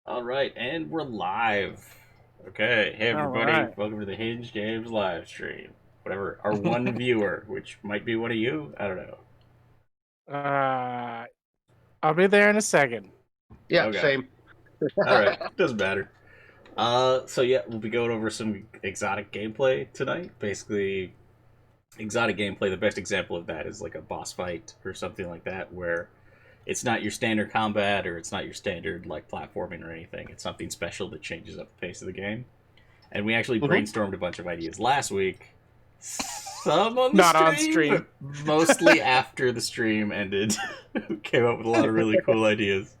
All right, and we're live. Okay, hey All everybody, right. welcome to the Hinge Games live stream. Whatever, our one viewer, which might be one of you, I don't know. Uh, I'll be there in a second. Yeah, Okay, same. all right, doesn't matter. So yeah, we'll be going over some exotic gameplay tonight. Basically, exotic gameplay. The best example of that is like a boss fight or something like that, where it's not your standard combat or it's not your standard like platforming or anything. It's something special that changes up the pace of the game. And we actually Mhm. brainstormed a bunch of ideas last week. Some on the Not on stream, stream. but mostly after the stream ended. We came up with a lot of really cool ideas.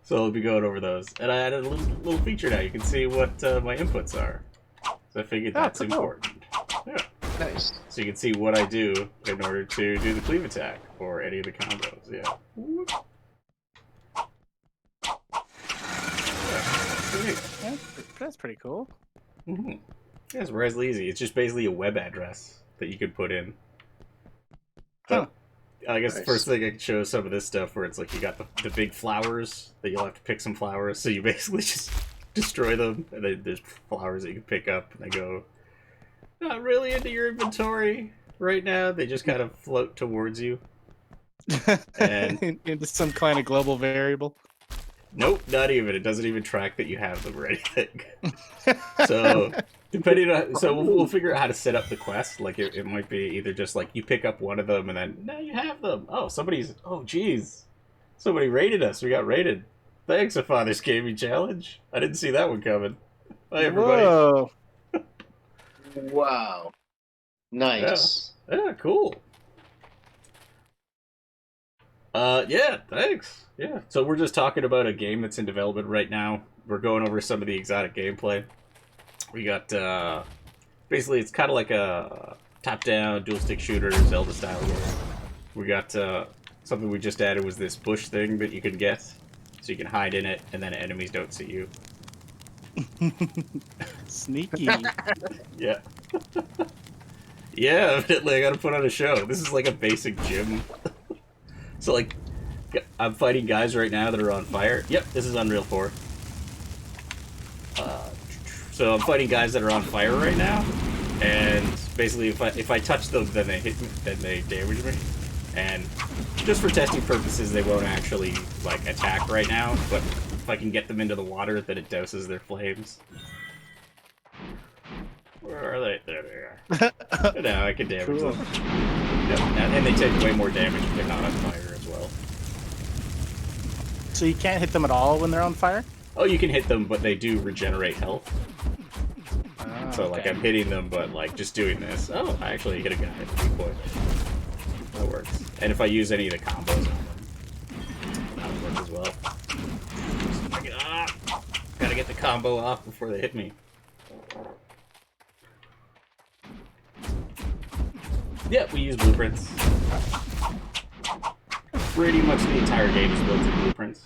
So we'll be going over those. And I added a little feature now. You can see what my inputs are. So I figured Oh, that's cool. important. Yeah. Nice. So you can see what I do in order to do the cleave attack or any of the combos. Yeah. Yeah. That's pretty cool. Mm-hmm. Yeah, it's surprisingly easy. It's just basically a web address that you could put in. Huh. So, I guess the Nice. first thing I can show is some of this stuff where it's like you got the big flowers that you'll have to pick some flowers, so you basically just destroy them, and then there's flowers that you can pick up, and they go not really into your inventory right now. They just kind of float towards you. And Into some kind of global variable. nope, not even. It doesn't even track that you have them or anything. So depending on, so we'll figure out how to set up the quest. Like it might be either just like you pick up one of them and then now you have them. Oh geez, somebody raided us. We got raided. Thanks, a Father's Gaming Challenge. I didn't see that one coming. Bye everybody. Whoa. Wow. Yeah, Nice. yeah, cool. Yeah, thanks. Yeah. So we're just talking about a game that's in development right now. We're going over some of the exotic gameplay. We got basically it's kind of like a top-down dual stick shooter Zelda style game. We got something we just added was this bush thing that you can get, so you can hide in it, and then enemies don't see you. Sneaky. Yeah, yeah. Evidently, I gotta put on a show. This is like a basic gym. So like, I'm fighting guys right now that are on fire. Yep, this is Unreal 4. So I'm fighting guys that are on fire right now, and basically if I touch them, then they hit me, then they damage me, and just for testing purposes, they won't actually like attack right now. But if I can get them into the water, then it douses their flames. Where are they? There they are. Now I can damage Cool. them. Yep. And they take way more damage if they're not on fire as well. So you can't hit them at all when they're on fire? Oh, you can hit them, but they do regenerate health. Ah, So like okay. I'm hitting them, but like just doing this. Oh, I actually hit a guy at the weak point. That works. And if I use any of the combos on them, that would work as well. Gotta get the combo off before they hit me. Yeah, we use blueprints. Pretty much the entire game is built in blueprints.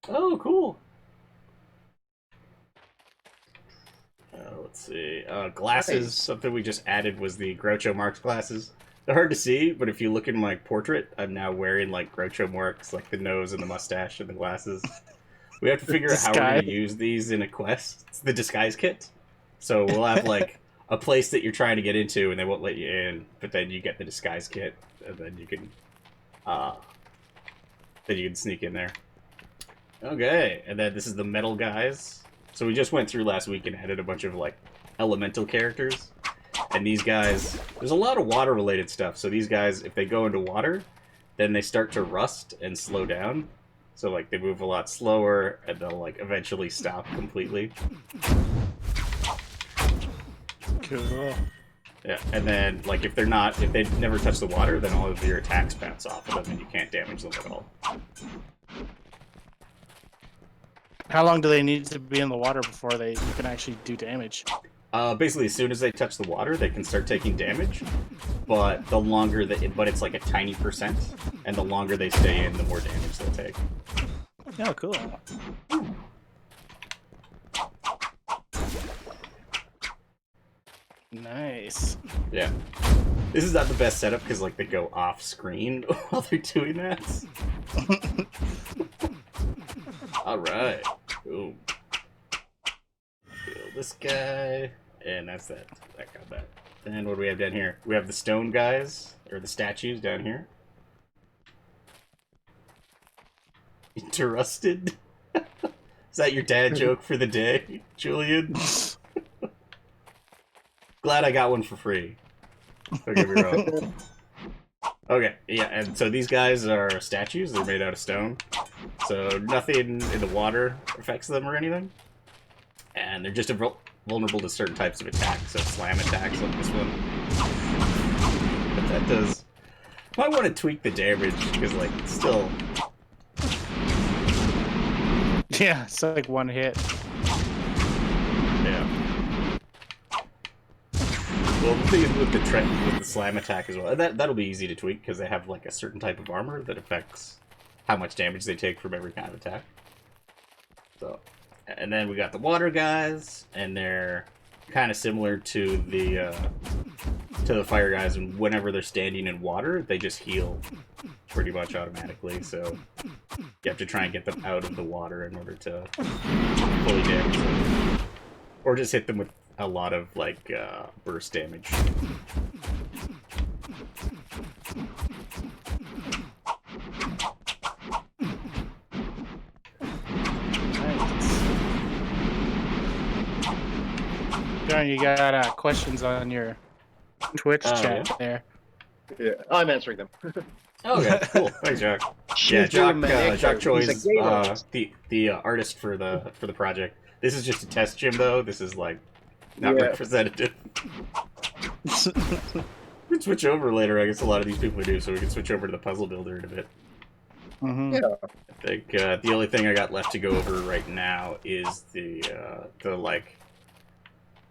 Oh, cool. Let's see. Glasses. Nice. Something we just added was the Groucho Marx glasses. They're hard to see, but if you look in my portrait, I'm now wearing like Groucho Marx, like the nose and the mustache and the glasses. We have to figure out how we're going to use these in a quest. It's the disguise kit. So we'll have like a place that you're trying to get into and they won't let you in, but then you get the disguise kit and then you can sneak in there. Okay, and then this is the metal guys. So we just went through last week and added a bunch of like elemental characters. And these guys, there's a lot of water related stuff. So these guys, if they go into water, then they start to rust and slow down. So like they move a lot slower and they'll like eventually stop completely. Cool. Yeah, and then like if they never touch the water, then all of your attacks bounce off of them and you can't damage them at all. How long do they need to be in the water before you can actually do damage? Basically, as soon as they touch the water, they can start taking damage. But but it's like a tiny percent, and the longer they stay in, the more damage they'll take. Oh, cool. Nice. Yeah. This is not the best setup because like they go off screen while they're doing that. All right. Boom. Kill this guy, and that's that. That combat. Then what do we have down here? We have the stone guys or the statues down here. Interested? Is that your dad joke for the day, Julian? Glad I got one for free. Don't get me wrong. Okay, yeah, and so these guys are statues. They're made out of stone. So nothing in the water affects them or anything. And they're just vulnerable to certain types of attacks. So slam attacks like this one. But that does... I want to tweak the damage because, like, it's still... Yeah, it's like one hit. Yeah. Well, the thing is with the slam attack as well, that'll be easy to tweak because they have like a certain type of armor that affects how much damage they take from every kind of attack. So, and then we got the water guys, and they're kind of similar to the fire guys. And whenever they're standing in water, they just heal pretty much automatically. So you have to try and get them out of the water in order to fully damage them, or just hit them with a lot of like burst damage. John, you got questions on your Twitch chat there. Yeah, I'm answering them. Okay, cool. Thanks, Jack. Yeah, Jock Choi is the artist for the project. This is just a test gym, though. This is like not representative. We can switch over later. I guess a lot of these people do, so we can switch over to the puzzle builder in a bit. Mm-hmm. Yeah. I think the only thing I got left to go over right now is the like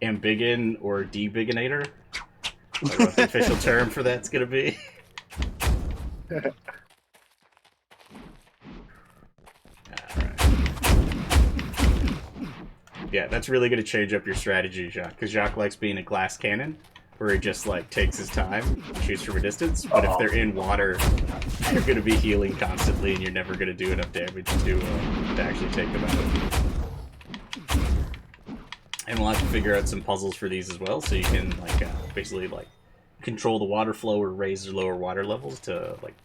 ambigin or debiginator. I don't know what the official term for that's gonna be. Yeah, that's really going to change up your strategy, Jacques, because Jacques likes being a glass cannon, where he just, like, takes his time, shoots from a distance, but if they're in water, you're going to be healing constantly, and you're never going to do enough damage to actually take them out. And we'll have to figure out some puzzles for these as well, so you can, like, basically, like, control the water flow or raise or lower water levels to, like,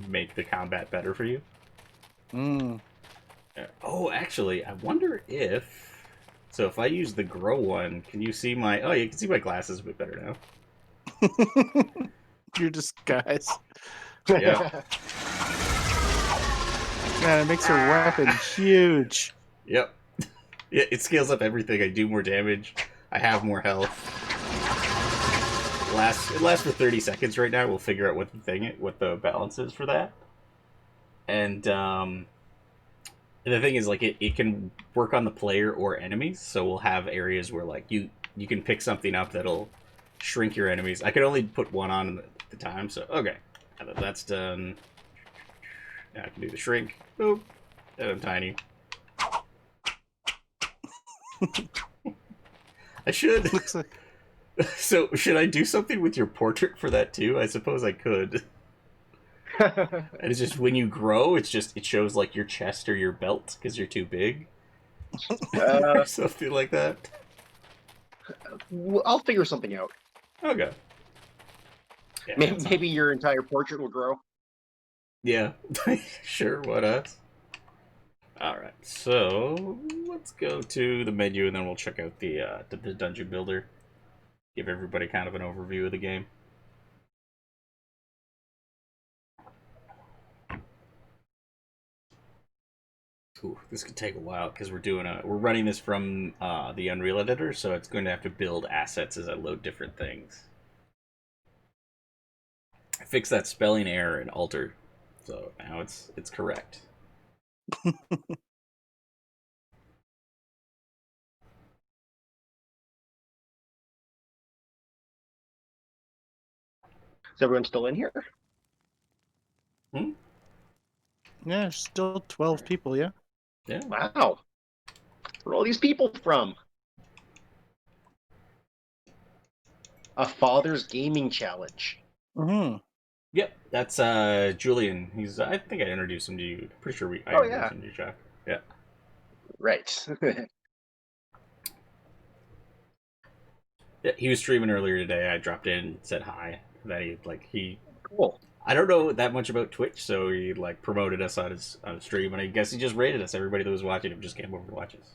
make the combat better for you. Oh, actually, I wonder if... So if I use the grow one, can you see my... Oh, you can see my glasses a bit better now. Your disguise. Yeah. Man, it makes your weapon huge. Yep. Yeah, it scales up everything. I do more damage. I have more health. It lasts for 30 seconds right now. We'll figure out what the balance is for that. And the thing is, like, it can work on the player or enemies, so we'll have areas where, like, you can pick something up that'll shrink your enemies. I could only put one on at the time, so, okay. Now that that's done, now I can do the shrink. Boop. And I'm tiny. I should. Looks like... So, should I do something with your portrait for that, too? I suppose I could. And it's just when you grow, it shows like your chest or your belt because you're too big, or something like that. I'll figure something out. Okay. Yeah, Maybe your entire portrait will grow. Yeah, sure. What else? All right, so let's go to the menu and then we'll check out the dungeon builder. Give everybody kind of an overview of the game. Ooh, this could take a while because we're running this from the Unreal editor, so it's going to have to build assets as I load different things. I fixed that spelling error in Alter, so now it's correct. Is everyone still in here? Hmm? Yeah, still 12 people, yeah? Yeah. Wow. Where are all these people from? A father's gaming challenge. Hmm. Yep, that's Julian. He's I think I introduced him to you. Pretty sure I Oh introduced yeah, him to you, Jack. Yeah. right. Yeah, he was streaming earlier today. I dropped in and said hi. That he Cool. I don't know that much about Twitch, so he like promoted us on his stream, and I guess he just rated us. Everybody that was watching him just came over to watch us.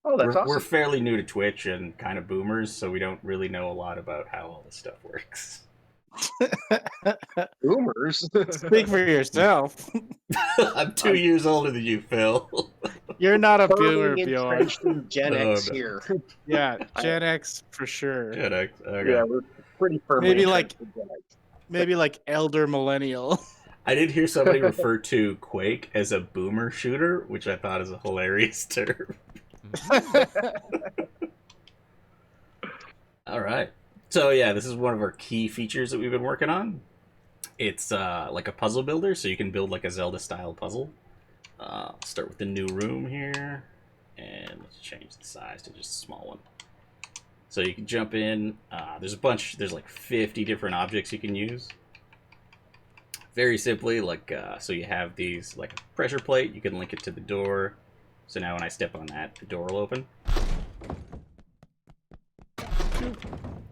Oh, that's We're awesome. fairly new to Twitch and kind of boomers, so we don't really know a lot about how all this stuff works. Boomers. Speak for yourself. I'm 2 years older than you, Phil. You're not a boomer, Firmly Bjorn. entrenched in Gen Oh, X no. here. Yeah, Gen X for sure. Good. Okay. Yeah, we're pretty firmly Maybe entrenched in Gen X. Maybe like elder millennial. I did hear somebody refer to Quake as a boomer shooter, which I thought is a hilarious term. All right. So yeah, this is one of our key features that we've been working on. It's like a puzzle builder, so you can build like a Zelda-style puzzle. Start with the new room here, and let's change the size to just a small one. So you can jump in. There's like 50 different objects you can use. Very simply, like so you have these like a pressure plate. You can link it to the door. So now when I step on that, the door will open.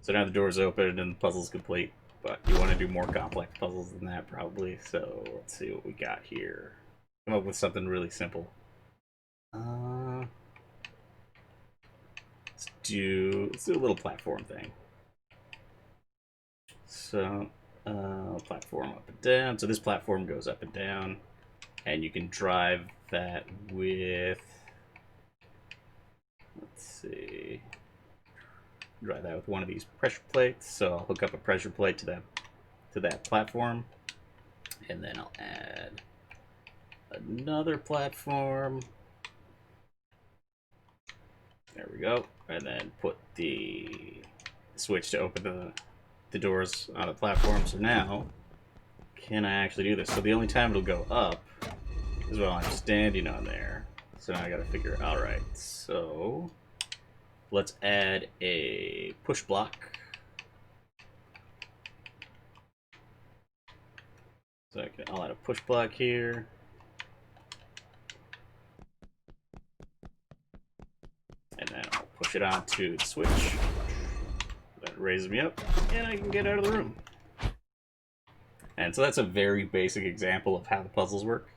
So now the door's open and the puzzle's complete. But you want to do more complex puzzles than that, probably. So let's see what we got here. Come up with something really simple. Let's do a little platform thing. So platform up and down. So this platform goes up and down, and you can drive that with. Let's see. Drive that with one of these pressure plates. So I'll hook up a pressure plate to that platform, and then I'll add another platform. There we go, and then put the switch to open the doors on the platform. So now, can I actually do this? So the only time it'll go up is while I'm standing on there. So now I gotta figure. All right, so let's add a push block. So I'll add a push block here. And then I'll push it onto the switch. That raises me up, and I can get out of the room. And so that's a very basic example of how the puzzles work.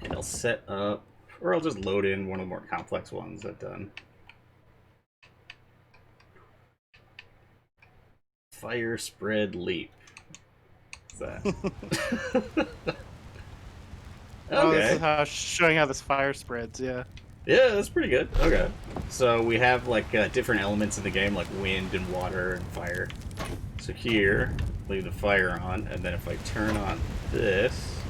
And I'll set up, or I'll just load in one of the more complex ones I've done. Fire spread leap. What's that? Oh, this Okay. is how showing how this fire spreads. Yeah. Yeah, that's pretty good. Okay. So we have like different elements in the game, like wind and water and fire. So here, leave the fire on, and then if I turn on this,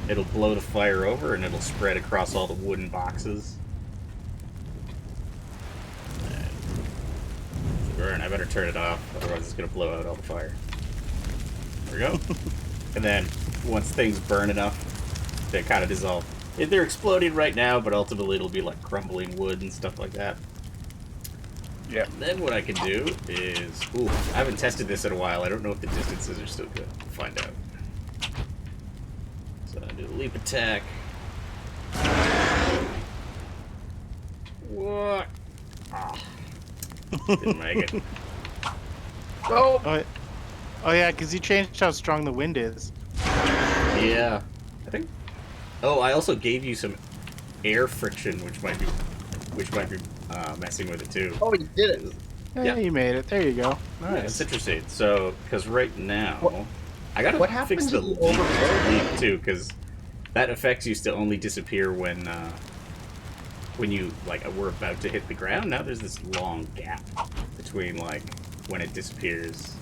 it'll blow the fire over and it'll spread across all the wooden boxes. And I better turn it off, otherwise it's gonna blow out all the fire. There we go. And then once things burn enough, they kind of dissolve. They're exploding right now, but ultimately it'll be like crumbling wood and stuff like that. Yeah. And then what I can do is... Ooh, I haven't tested this in a while. I don't know if the distances are still good. We'll find out. So I do the leap attack. What? Ah. Didn't make it. Oh, Oh yeah, because you changed how strong the wind is. Yeah. I think... Oh, I also gave you some air friction, which might be messing with it too. oh, you did it. Yeah, you made it. There you go. Yeah, it's Nice. interesting. So, because right now, What- I gotta what fix happens the if you overload? leap too, because that effect used to only disappear when you like were about to hit the ground. Now there's this long gap between like when it disappears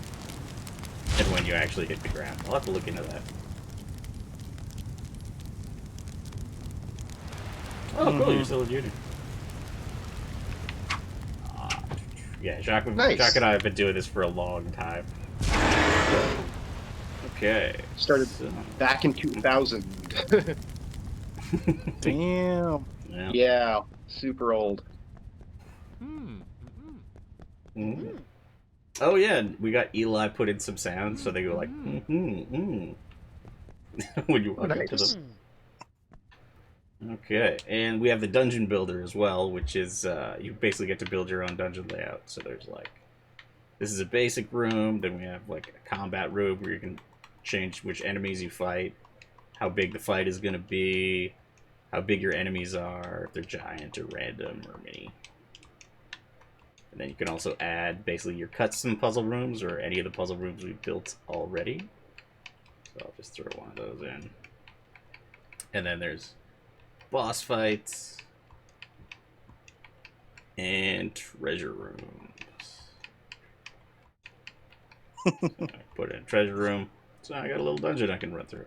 and when you actually hit the ground. I'll have to look into that. Oh, cool! You're still a junior. Yeah, Jacques, Nice. Jacques and I have been doing this for a long time. Okay. Started So, back in 2000. Damn. yeah. Yeah, super old. Mhm. Oh yeah, and we got Eli put in some sounds, so they go like when you walk up to Nice. them. Okay, and we have the dungeon builder as well, which is you basically get to build your own dungeon layout. So there's like, this is a basic room. Then we have like a combat room where you can change which enemies you fight, how big the fight is going to be, how big your enemies are, if they're giant or random or mini. And then you can also add basically your custom puzzle rooms or any of the puzzle rooms we've built already. So I'll just throw one of those in. And then there's boss fights and treasure rooms. So I put in a treasure room. So I got a little dungeon I can run through.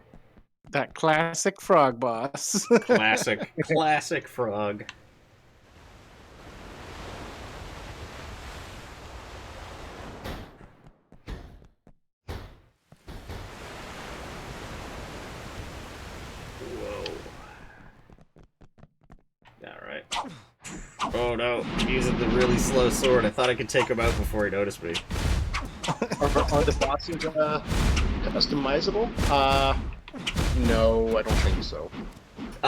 That classic frog boss. Classic frog. Whoa. Alright. Oh no, using the really slow sword. I thought I could take him out before he noticed me. Are the bosses customizable? No, I don't think so.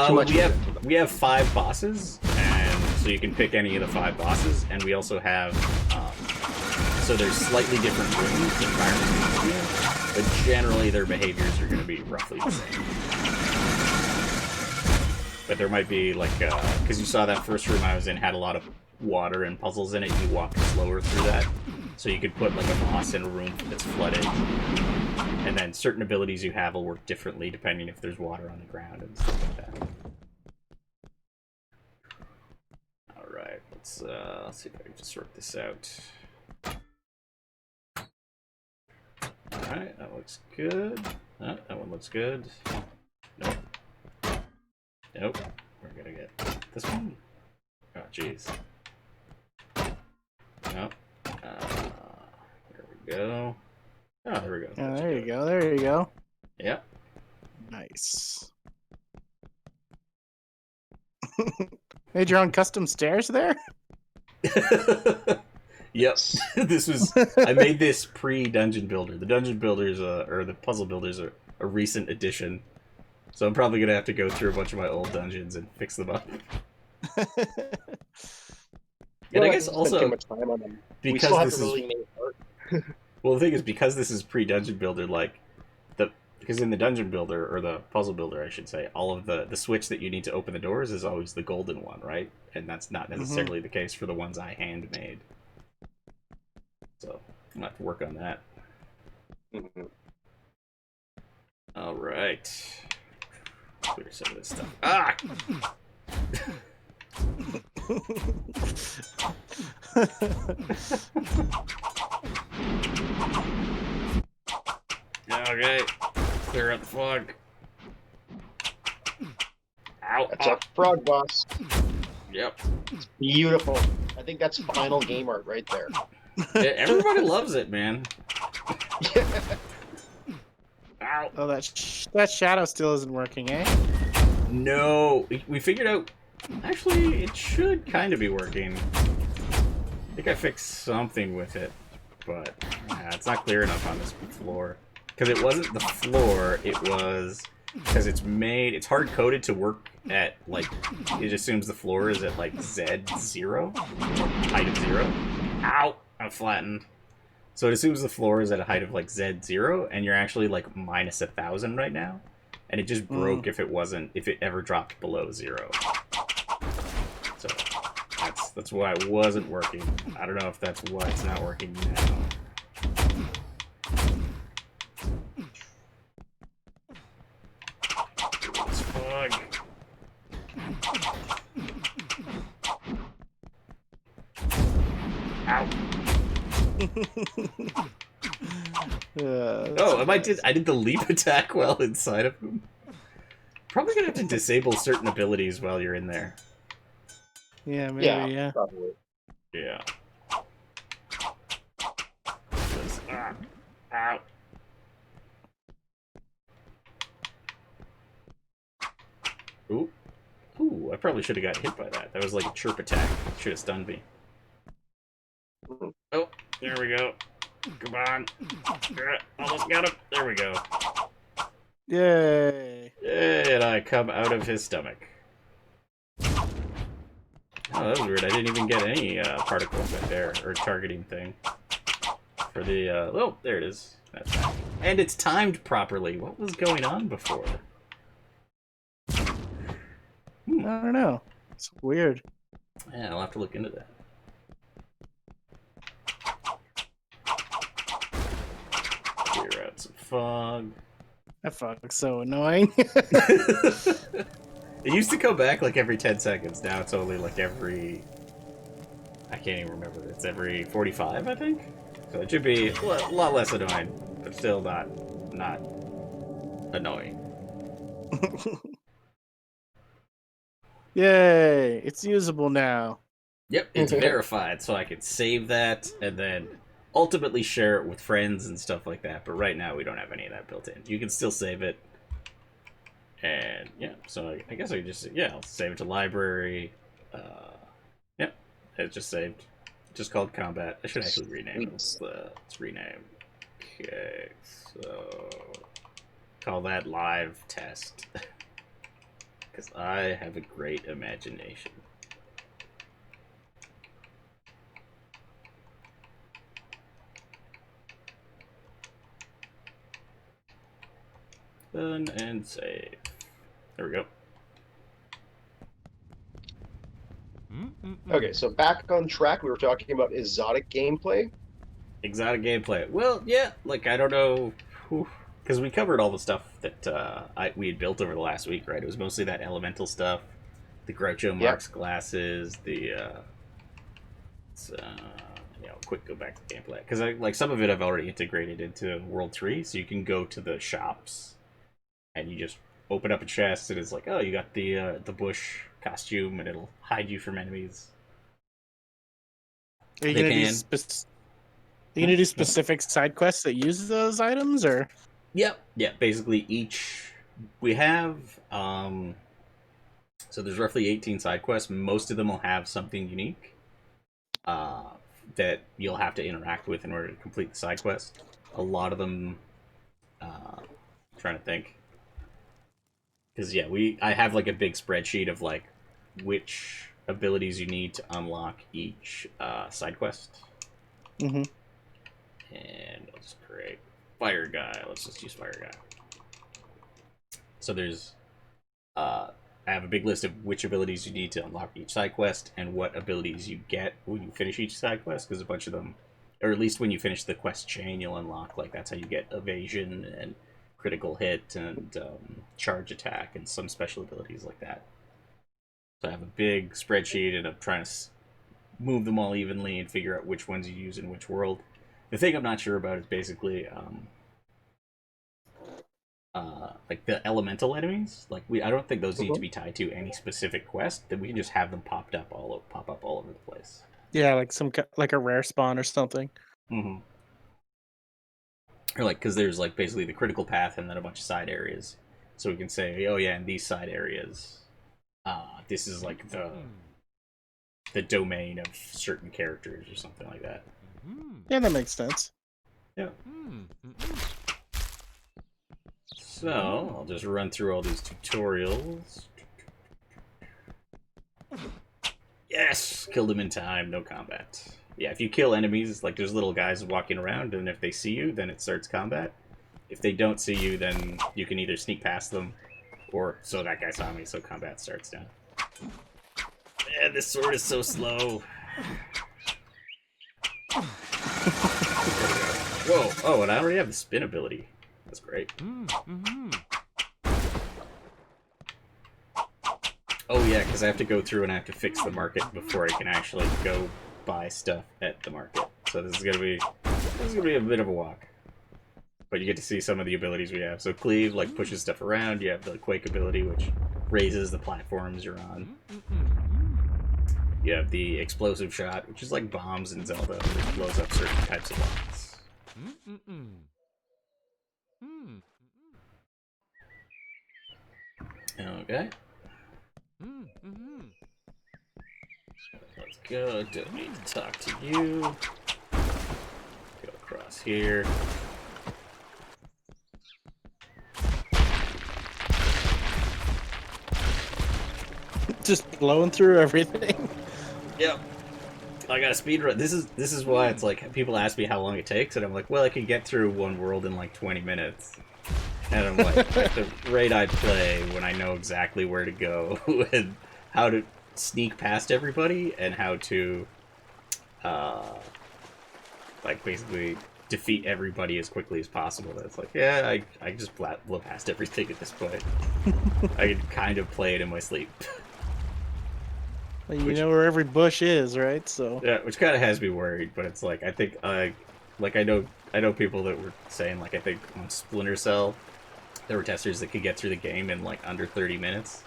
Too much into them. We have 5 bosses, and so you can pick any of the 5 bosses, and we also have so there's slightly different rooms, environments, but generally their behaviors are going to be roughly the same. But there might be like because you saw that first room I was in had a lot of water and puzzles in it. You walk slower through that, so you could put like a boss in a room that's flooded. And then certain abilities you have will work differently depending if there's water on the ground and stuff like that. Alright, let's see if I can just sort this out. Alright, that looks good. Oh, that one looks good. Nope. Nope. We're gonna get this one. Oh, jeez. Nope. There we go. Oh, there we go. Yeah, there you go. There you go. Yep. Nice. Made your own custom stairs there? Yep. This was I made this pre-dungeon builder. The dungeon builders or the puzzle builders are a recent addition. So I'm probably gonna have to go through a bunch of my old dungeons and fix them up. And I guess also too much time on them. We because still have this to is really make it work. well, the thing is because this is pre-dungeon builder, like because in the dungeon builder or the puzzle builder, I should say, all of the switch that you need to open the doors is always the golden one, right? And that's not necessarily the case for the ones I handmade. So I'm gonna have to work on that. Mhm. All right. Clear some of this stuff. Ah! Okay. Clear up the fog. Ow. That's a frog boss. Yep. Beautiful. I think that's final game art right there. Yeah, everybody loves it, man. Ow. Oh, that shadow still isn't working, eh? No. We figured out... Actually, it should kind of be working. I think I fixed something with it. But it's not clear enough on this floor. Because it wasn't the floor, it was... Because it's hard-coded to work at, like... It assumes the floor is at, like, Z0. Height of 0. Ow! I'm flattened. So it assumes the floor is at a height of, like, Z0, and you're actually, like, minus 1,000 right now. And it just broke if it ever dropped below 0. So, that's why it wasn't working. I don't know if that's why it's not working now. It's fog. Ow. I did the leap attack while inside of him. Probably gonna have to disable certain abilities while you're in there. Yeah, maybe, yeah. Probably. Yeah. Ow. Ooh. Ooh, I probably should have got hit by that. That was like a chirp attack. Should have stunned me. Oh, there we go. Come on. Almost got him. There we go. Yay! And I come out of his stomach. Oh, that was weird. I didn't even get any particles right there, or targeting thing. For the, oh, there it is. That's fine. And it's timed properly. What was going on before? I don't know. It's weird. Yeah, I'll have to look into that. Clear out some fog. That fog's so annoying. It used to come back like every 10 seconds. Now it's only like every... I can't even remember. It's every 45, I think? So it should be a lot less annoying, but still not annoying. Yay! It's usable now. Yep, it's verified, so I can save that and then ultimately share it with friends and stuff like that. But right now we don't have any of that built in. You can still save it. And yeah, so I guess I just, yeah, I'll save it to library. Yep, it's just saved. Just called combat. I should actually rename it. Let's rename. Okay, so call that live test. Because I have a great imagination. Done and save. There we go. Okay, so back on track, we were talking about exotic gameplay. Exotic gameplay. Well, yeah, like, I don't know, because we covered all the stuff that we had built over the last week, right? It was mostly that elemental stuff, the Groucho Marx glasses, the, quick go back to gameplay. Because, like, some of it I've already integrated into World 3, so you can go to the shops, and you just open up a chest, and it's like, oh, you got the bush costume, and it'll hide you from enemies. Are you gonna do specific side quests that use those items, or? Yep. Yeah, basically we have, so there's roughly 18 side quests. Most of them will have something unique that you'll have to interact with in order to complete the side quest. A lot of them, trying to think. Because, yeah, I have, like, a big spreadsheet of, like, which abilities you need to unlock each side quest. Mm-hmm. And let's create Fire Guy. Let's just use Fire Guy. So there's... I have a big list of which abilities you need to unlock each side quest and what abilities you get when you finish each side quest, because a bunch of them, or at least when you finish the quest chain, you'll unlock, like, that's how you get evasion and critical hit and charge attack and some special abilities like that. So I have a big spreadsheet and I'm trying to move them all evenly and figure out which ones you use in which world. The thing I'm not sure about is basically like the elemental enemies. Like I don't think those need to be tied to any specific quest. That we can just have them pop up all over the place. Yeah, like a rare spawn or something. Mm-hmm. Or like, because there's like basically the critical path and then a bunch of side areas. So we can say, oh yeah, in these side areas, this is like the domain of certain characters or something like that. Yeah, that makes sense. Yeah. So I'll just run through all these tutorials. Yes! Killed him in time, no combat. Yeah, if you kill enemies, like there's little guys walking around, and if they see you, then it starts combat. If they don't see you, then you can either sneak past them, or, so that guy saw me, so combat starts now. Man, this sword is so slow. Whoa, oh, and I already have the spin ability. That's great. Oh yeah, because I have to go through and I have to fix the market before I can actually go buy stuff at the market. So this is gonna be a bit of a walk. But you get to see some of the abilities we have. So Cleave, like, pushes stuff around. You have the Quake ability, which raises the platforms you're on. You have the Explosive Shot, which is like bombs in Zelda, which blows up certain types of bombs. Okay. Let's go. Don't need to talk to you. Go across box here. Just blowing through everything. Yep. I got a speed run. This is why it's like people ask me how long it takes, and I'm like, well, I can get through one world in like 20 minutes. And I'm like, at the rate I play, when I know exactly where to go and how to sneak past everybody and how to, like, basically defeat everybody as quickly as possible. It's like, yeah, I just blow past everything at this point. I can kind of play it in my sleep. Well, you know where every bush is, right? So Yeah, which kind of has me worried, but it's like, I think, like, I know people that were saying, like, I think on Splinter Cell, there were testers that could get through the game in, like, under 30 minutes.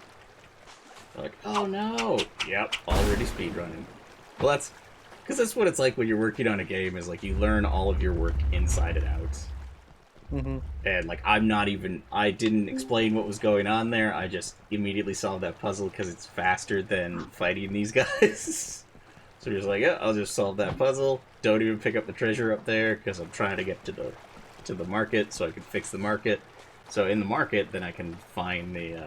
They're like, oh no! Yep, already speedrunning. Well, that's... Because that's what it's like when you're working on a game, is, like, you learn all of your work inside and out. Mm-hmm. And, like, I didn't explain what was going on there, I just immediately solved that puzzle because it's faster than fighting these guys. So you're just like, yeah, I'll just solve that puzzle. Don't even pick up the treasure up there, because I'm trying to get to the market, so I can fix the market. So in the market, then I can find the,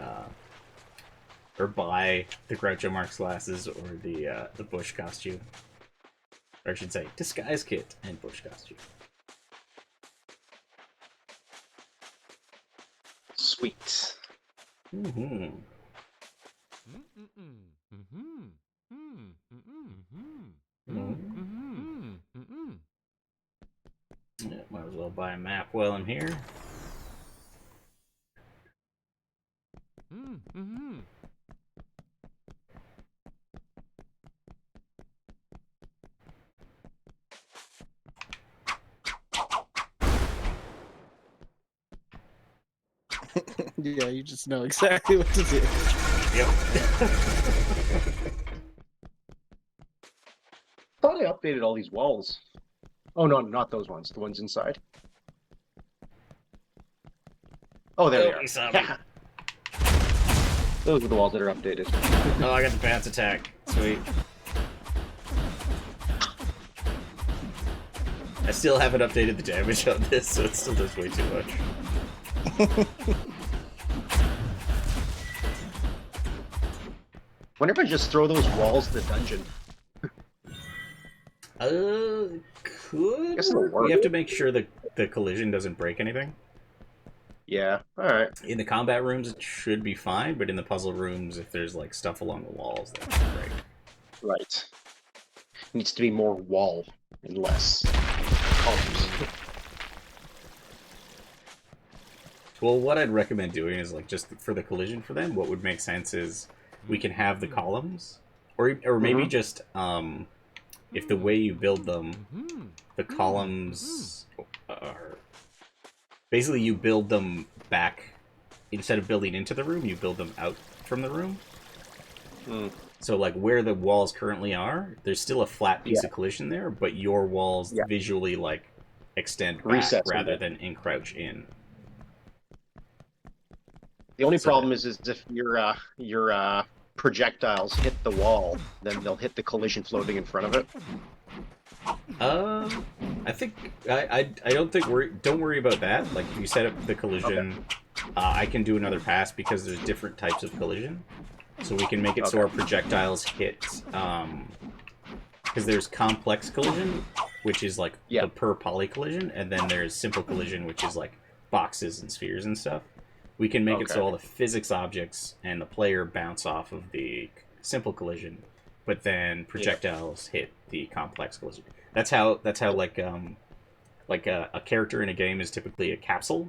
or buy the Groucho Marx glasses or the Bush costume. Or I should say, disguise kit and Bush costume. Sweet. Mm-hmm. Yeah, might as well buy a map while I'm here. Yeah, you just know exactly what to do. Yep. Thought I updated all these walls. Oh no, not those ones. The ones inside. Oh, there Nobody they saw are. me. Those are the walls that are updated. Oh, I got the bounce attack. Sweet. I still haven't updated the damage on this, so it still does way too much. Wonder if I just throw those walls to the dungeon. Could Guess it'll work. work. You have to make sure that the collision doesn't break anything. Yeah, alright. In the combat rooms, it should be fine, but in the puzzle rooms, if there's like stuff along the walls, that can break. Right. Needs to be more wall and less columns. Well, what I'd recommend doing is, like, just for the collision for them, what would make sense is we can have the columns, or maybe just, if the way you build them, the columns are... Basically, you build them back, instead of building into the room, you build them out from the room. So, like, where the walls currently are, there's still a flat piece of collision there, but your walls visually, like, extend back rather than encroach in. The only problem is if your projectiles hit the wall, then they'll hit the collision floating in front of it. I think I don't think don't worry about that. Like, if you set up the collision, I can do another pass because there's different types of collision, so we can make it so our projectiles hit. Because there's complex collision, which is like the per poly collision, and then there's simple collision, which is like boxes and spheres and stuff. We can make it so all the physics objects and the player bounce off of the simple collision, but then projectiles hit the complex collision. That's how like a character in a game is typically a capsule.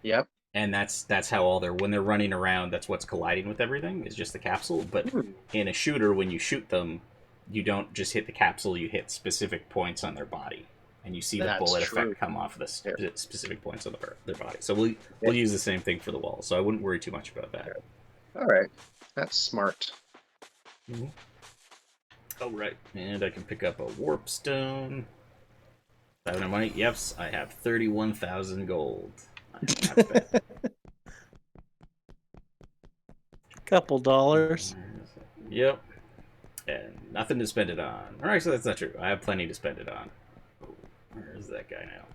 Yep. And that's how when they're running around, that's what's colliding with everything, is just the capsule. But in a shooter, when you shoot them, you don't just hit the capsule, you hit specific points on their body. And you see the bullet effect come off the specific points of their body. So we'll use the same thing for the wall. So I wouldn't worry too much about that. All right, that's smart. Oh right, and I can pick up a warp stone. 500 money. Yes, I have 31,000 gold. Not bad. Couple dollars. Yep. And nothing to spend it on. Or actually, that's not true. I have plenty to spend it on. Where is that guy now?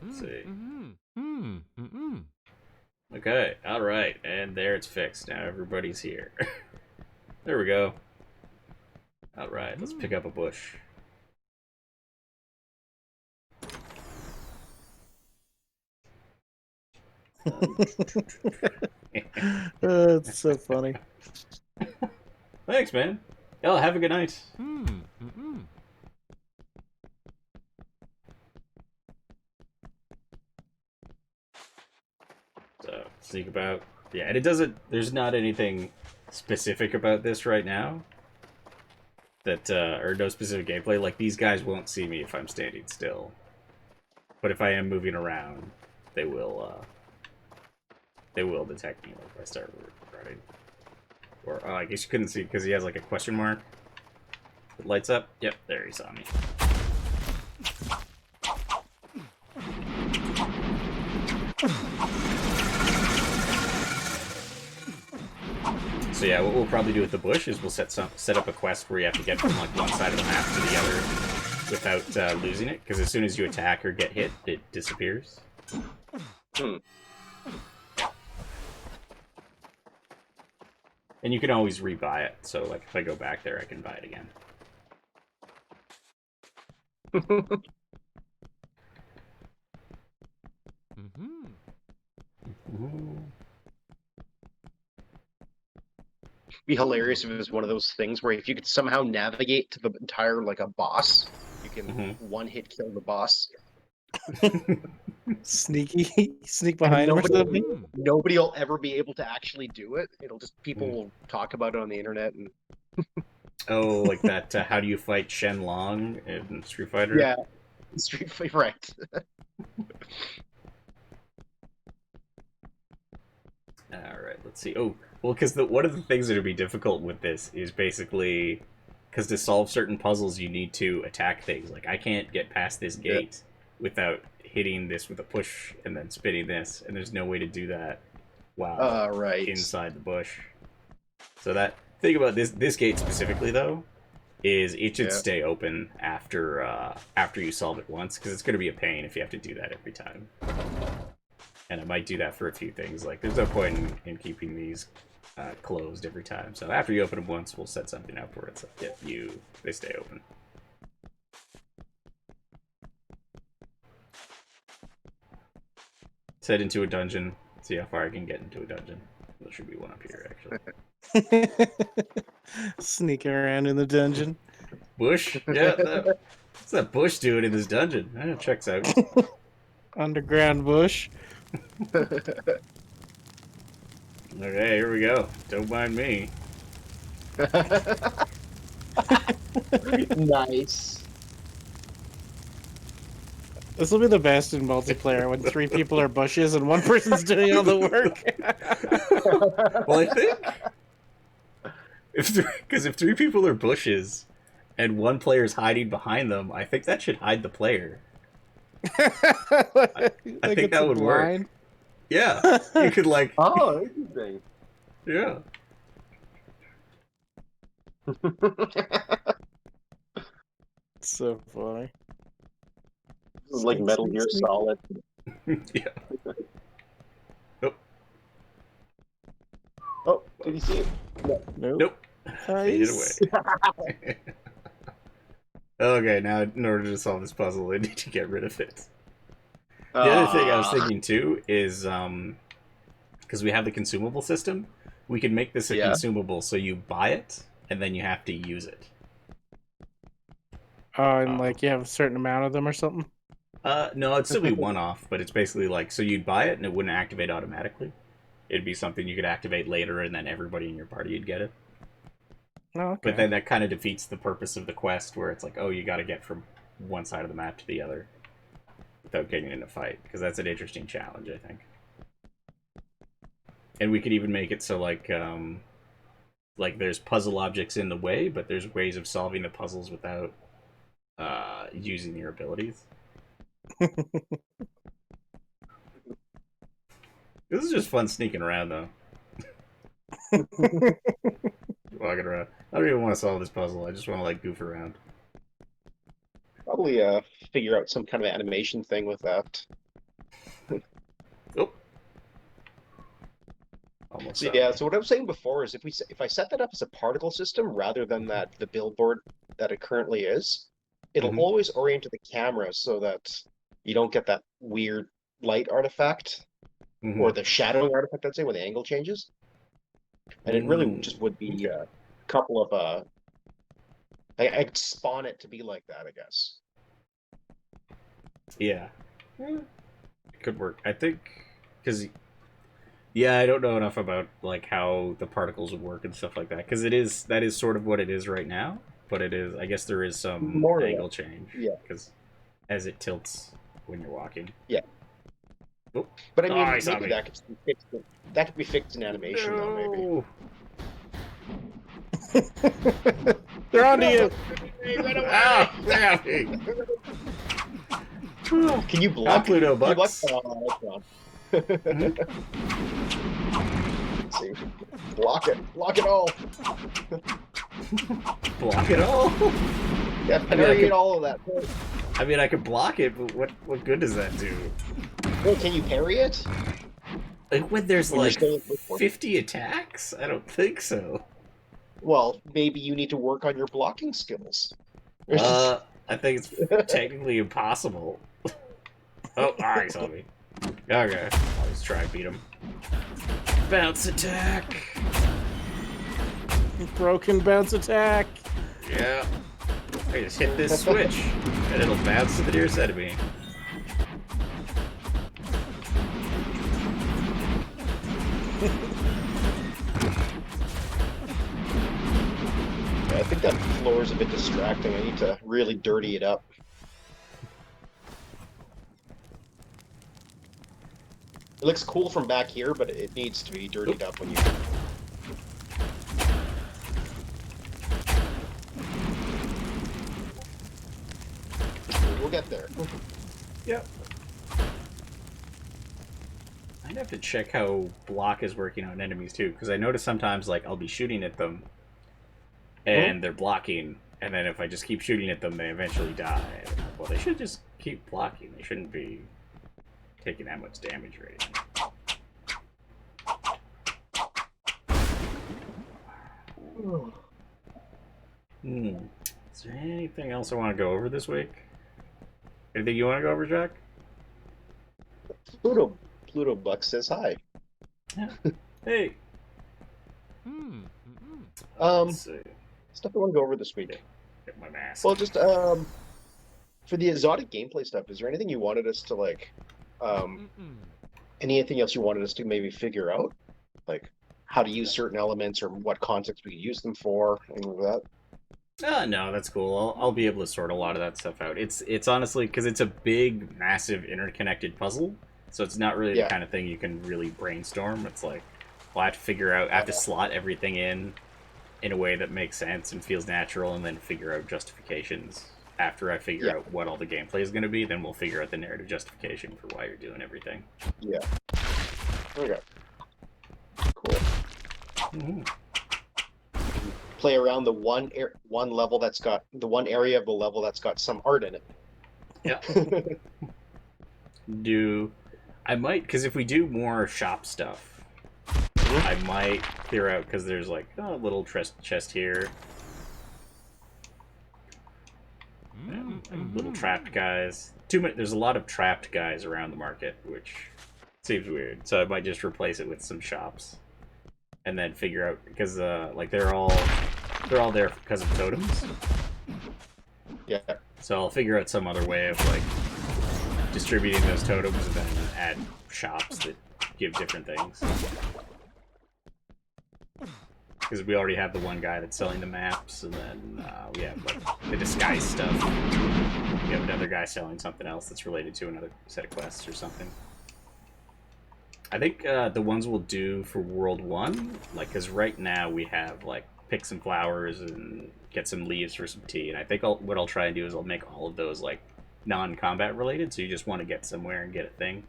Let's see. Okay, alright, and there it's fixed. Now everybody's here. There we go. Alright, let's pick up a bush. It's so funny. Thanks, man. Oh, have a good night. So, sneak about. Yeah, and it doesn't... There's not anything specific about this right now. That, or no specific gameplay. Like, these guys won't see me if I'm standing still. But if I am moving around, they will detect me if I start running. Or, I guess you couldn't see because he has, like, a question mark. It lights up. Yep, there he saw me. So yeah, what we'll probably do with the bush is we'll set up a quest where you have to get from like one side of the map to the other without losing it, because as soon as you attack or get hit, it disappears. And you can always rebuy it, so like if I go back there, I can buy it again. Be hilarious if it was one of those things where if you could somehow navigate to the entire like a boss, you can one hit kill the boss. Sneak behind him or something. Nobody will ever be able to actually do it. It'll just people will talk about it on the internet and. Oh, like that. How do you fight Shen Long in Street Fighter? Yeah, Street Fighter, right? All right, let's see. Oh, well, because one of the things that would be difficult with this is basically because to solve certain puzzles, you need to attack things. Like I can't get past this gate without hitting this with a push and then spinning this, and there's no way to do that while inside the bush. So that thing about this gate specifically though is it should stay open after you solve it once, because it's going to be a pain if you have to do that every time. And I might do that for a few things. Like there's no point in keeping these closed every time. So after you open them once, we'll set something up where it's like, they stay open. Let's head into a dungeon. See how far I can get into a dungeon. There should be one up here, actually. Sneaking around in the dungeon. Bush? Yeah, what's that bush doing in this dungeon? It checks out. Underground bush. Okay, here we go. Don't mind me. Nice. This will be the best in multiplayer when 3 people are bushes and 1 person's doing all the work. Well, I think if 3 people are bushes and 1 player's hiding behind them, I think that should hide the player. I think that would work. Yeah, you could like. Oh, interesting. Yeah. So funny. This is like Metal Gear Solid. Yeah. Nope. Oh, did you see it? No. Nope. Faded away. Okay, now in order to solve this puzzle, I need to get rid of it. The other thing I was thinking too is, because we have the consumable system, we can make this a consumable so you buy it and then you have to use it. And like you have a certain amount of them or something? No, it'd still be one-off, but it's basically like, so you'd buy it and it wouldn't activate automatically. It'd be something you could activate later and then everybody in your party would get it. Oh, okay. But then that kind of defeats the purpose of the quest where it's like, oh, you gotta get from one side of the map to the other without getting in a fight, because that's an interesting challenge, I think. And we could even make it so like there's puzzle objects in the way, but there's ways of solving the puzzles without using your abilities. This is just fun sneaking around, though. Walking around. I don't even want to solve this puzzle. I just want to like goof around. Probably figure out some kind of animation thing with that. Oh, almost. So yeah, so what I was saying before is if I set that up as a particle system rather than the billboard that it currently is, it'll Mhm. always orient to the camera so that you don't get that weird light artifact or the shadowing artifact, I'd say, when the angle changes. And it really just would be Okay. a couple of I'd spawn it to be like that, I guess. Yeah. It could work. I think because yeah, I don't know enough about like how the particles would work and stuff like that because that is sort of what it is right now, but it is I guess there is some More or angle less. change Yeah. because as it tilts when you're walking. Yeah. Oh, But I oh, mean, he saw maybe me. that could be fixed. That could be fixed in animation, though. Maybe. No. They're onto you. Ah, yeah. Can you Hi, block? Pluto Can you block? Bucks. Oh, that's wrong. Let's see. Block it. Block it all. Block it all. Yeah, parry all of that. I mean, I could block it, but what good does that do? Oh, can you parry it? Like when there's When you're like still before? 50 attacks? I don't think so. Well, maybe you need to work on your blocking skills. I think it's technically impossible. Oh, alright, he saw me. Okay, I'll just try and beat him. Bounce attack! Broken bounce attack. Yeah. I just hit this switch, and it'll bounce to the nearest enemy. Yeah, I think that floor is a bit distracting. I need to really dirty it up. It looks cool from back here, but it needs to be dirtied up when you... We'll get there. Yep. I'd have to check how block is working on enemies too, because I notice sometimes like I'll be shooting at them, and they're blocking, and then if I just keep shooting at them, they eventually die. Well, they should just keep blocking. They shouldn't be taking that much damage or anything. Is there anything else I want to go over this week? Anything you want to go over, Jack? Pluto Buck says hi. Yeah. Hey. Stuff See. I want to go over this week. Get my mask. Well, just for the exotic gameplay stuff, is there anything you wanted us to like anything else you wanted us to maybe figure out? Like how to use certain elements or what context we could use them for, anything like that? No, that's cool. I'll be able to sort a lot of that stuff out. It's honestly because it's a big, massive, interconnected puzzle, so it's not really the kind of thing you can really brainstorm. It's like, well, I have to figure out, I have to slot everything in a way that makes sense and feels natural, and then figure out justifications. After I figure out what all the gameplay is going to be, then we'll figure out the narrative justification for why you're doing everything. Yeah. Okay. Cool. Mm-hmm. Play around the one level that's got the one area of the level that's got some art in it. Yeah. I might, because if we do more shop stuff, I might clear out, because there's like a little chest here. And little trapped guys. There's a lot of trapped guys around the market, which seems weird. So I might just replace it with some shops, and then figure out, because like they're all there because of totems. Yeah. So I'll figure out some other way of like distributing those totems and then add shops that give different things. Because we already have the one guy that's selling the maps, and then we have like the disguise stuff. We have another guy selling something else that's related to another set of quests or something. I think the ones we'll do for World 1, like, because right now we have like pick some flowers and get some leaves for some tea, and I think what I'll try and do is I'll make all of those like non-combat related, so you just want to get somewhere and get a thing.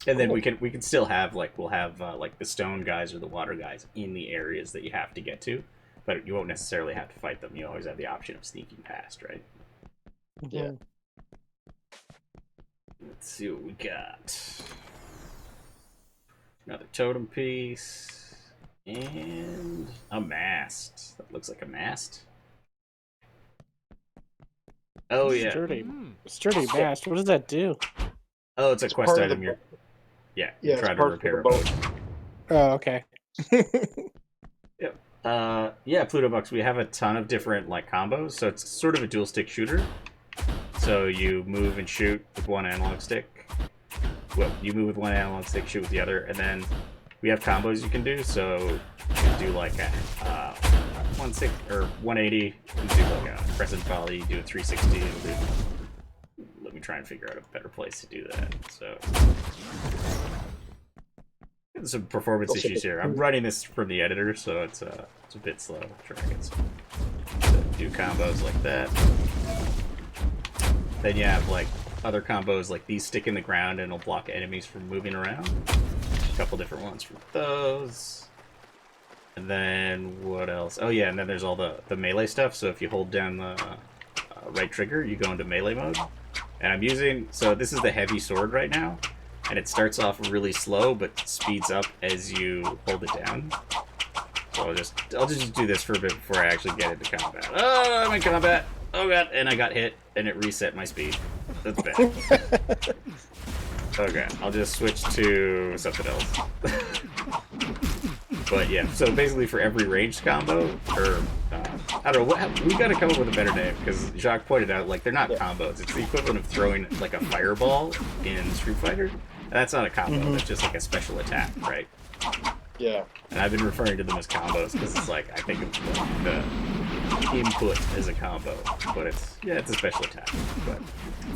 And then Cool. we can still have we'll have like the stone guys or the water guys in the areas that you have to get to, but you won't necessarily have to fight them. You always have the option of sneaking past, right? Yeah. Let's see what we got. Another totem piece and a mast. That looks like a mast. Oh yeah. Sturdy mast. What does that do? Oh, it's a It's quest part of the item. You're Yeah, you it's try to part of the repair a boat. boat. Oh, okay. Yep. Yeah, Pluto Bucks. We have a ton of different combos, so it's sort of a dual stick shooter. So you move and shoot with one analog stick. Well, you move with one analog stick, shoot with the other, and then we have combos you can do. So you can do like a 160 or 180. You can do like a crescent volley. You do a 360. And let me try and figure out a better place to do that. So there's some performance issues here. I'm writing this from the editor, so it's a bit slow. Trying to get some do combos like that. Then you have other combos like these stick in the ground and it'll block enemies from moving around. A couple different ones for those. And then what else? Oh yeah, and then there's all the melee stuff. So if you hold down the right trigger, you go into melee mode. And I'm using, so this is the heavy sword right now, and it starts off really slow but speeds up as you hold it down. So I'll just do this for a bit before I actually get into combat. Oh, I'm in combat. Oh god, and I got hit, and it reset my speed. That's bad. Okay, I'll just switch to something else. But yeah, so basically for every ranged combo, or I don't know, we gotta come up with a better name, because Jacques pointed out, they're not combos. It's the equivalent of throwing a fireball in Street Fighter. And that's not a combo, that's just a special attack, right? Yeah. And I've been referring to them as combos because it's I think of the input as a combo, but it's a special attack. But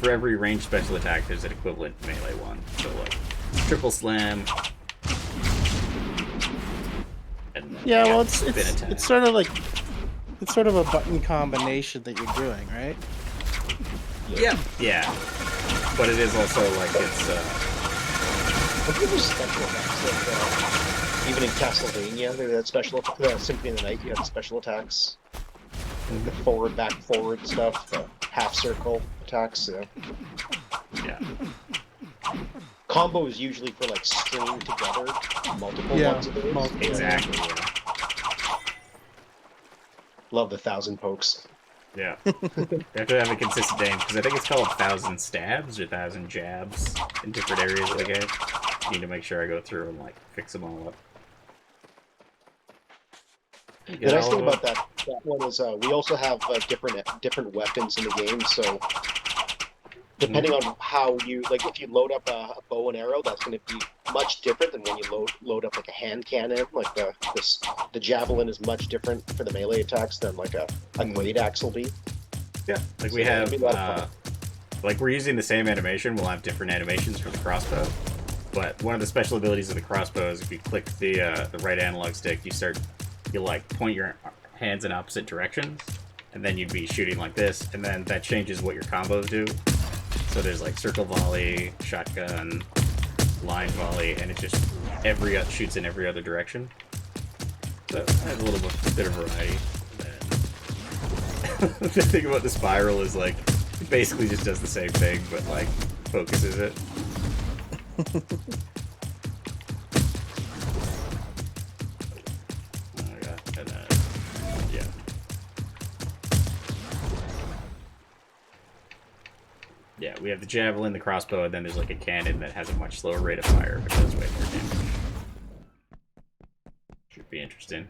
for every ranged special attack, there's an equivalent melee one. So triple slam. And yeah, well, it's sort of it's sort of a button combination that you're doing, right? Yeah. But it is also it's. Have you ever special attacks? Even in Castlevania, there's that special Symphony of the Night. You have the special attacks, the forward, back, forward stuff, the half circle attacks. Yeah. Combo is usually for stringing together multiple ones of those. Exactly. Yeah. Love the 1,000 pokes. Yeah. You have to have a consistent aim, because I think it's called 1,000 stabs or 1,000 jabs in different areas of the game. I need to make sure I go through and fix them all up. The nice thing about that one is we also have different weapons in the game. So depending on how you if you load up a bow and arrow, that's going to be much different than when you load up a hand cannon. The javelin is much different for the melee attacks than a great axe will be. Yeah, we have we're using the same animation. We'll have different animations for the crossbow. But one of the special abilities of the crossbow is if you click the right analog stick, you point your hands in opposite directions, and then you'd be shooting like this, and then that changes what your combos do. So there's circle volley, shotgun, line volley, and it just shoots in every other direction. So it has a little bit of variety. The thing about the spiral is it basically just does the same thing, but focuses it. Yeah, we have the javelin, the crossbow, and then there's a cannon that has a much slower rate of fire, but does way more damage. Should be interesting.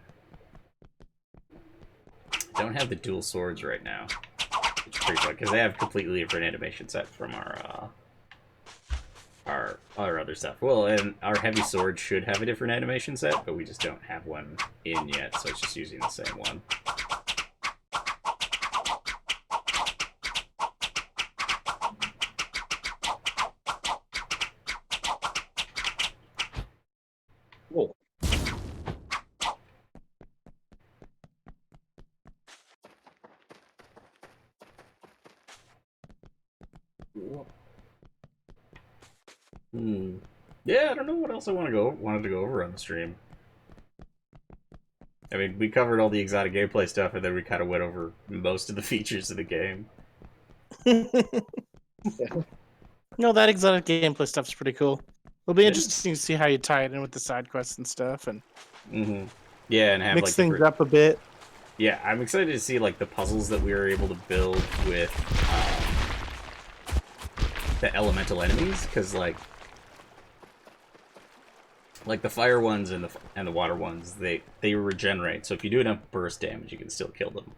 I don't have the dual swords right now, which is pretty fun, because they have completely different animation set from our other stuff. Well, and our heavy sword should have a different animation set, but we just don't have one in yet, so it's just using the same one. Cool. Yeah, I don't know what else I wanted to go over on the stream. I mean, we covered all the exotic gameplay stuff, and then we kind of went over most of the features of the game. No, that exotic gameplay stuff's pretty cool. It'll be Yeah. interesting to see how you tie it in with the side quests and stuff, and Yeah, and have mix like things different... up a bit. Yeah, I'm excited to see like the puzzles that we were able to build with the elemental enemies, because like the fire ones and the water ones, they regenerate. So if you do enough burst damage, you can still kill them.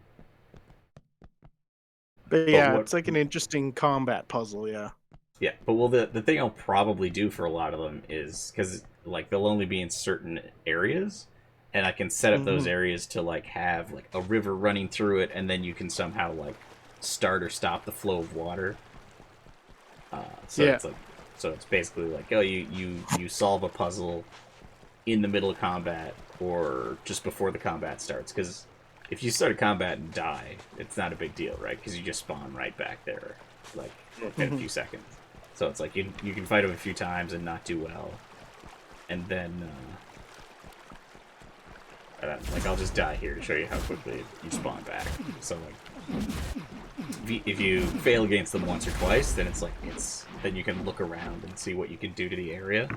But yeah, it's like an interesting combat puzzle. Yeah. Yeah, but well, the thing I'll probably do for a lot of them is because like they'll only be in certain areas, and I can set up those areas to like have like a river running through it, and then you can somehow like start or stop the flow of water. So it's basically like, oh, you solve a puzzle in the middle of combat or just before the combat starts, because if you start a combat and die, it's not a big deal, right? Because you just spawn right back there like in a few seconds. So it's like you can fight them a few times and not do well, and then like I'll just die here to show you how quickly you spawn back. So like if you fail against them once or twice, then then you can look around and see what you can do to the area,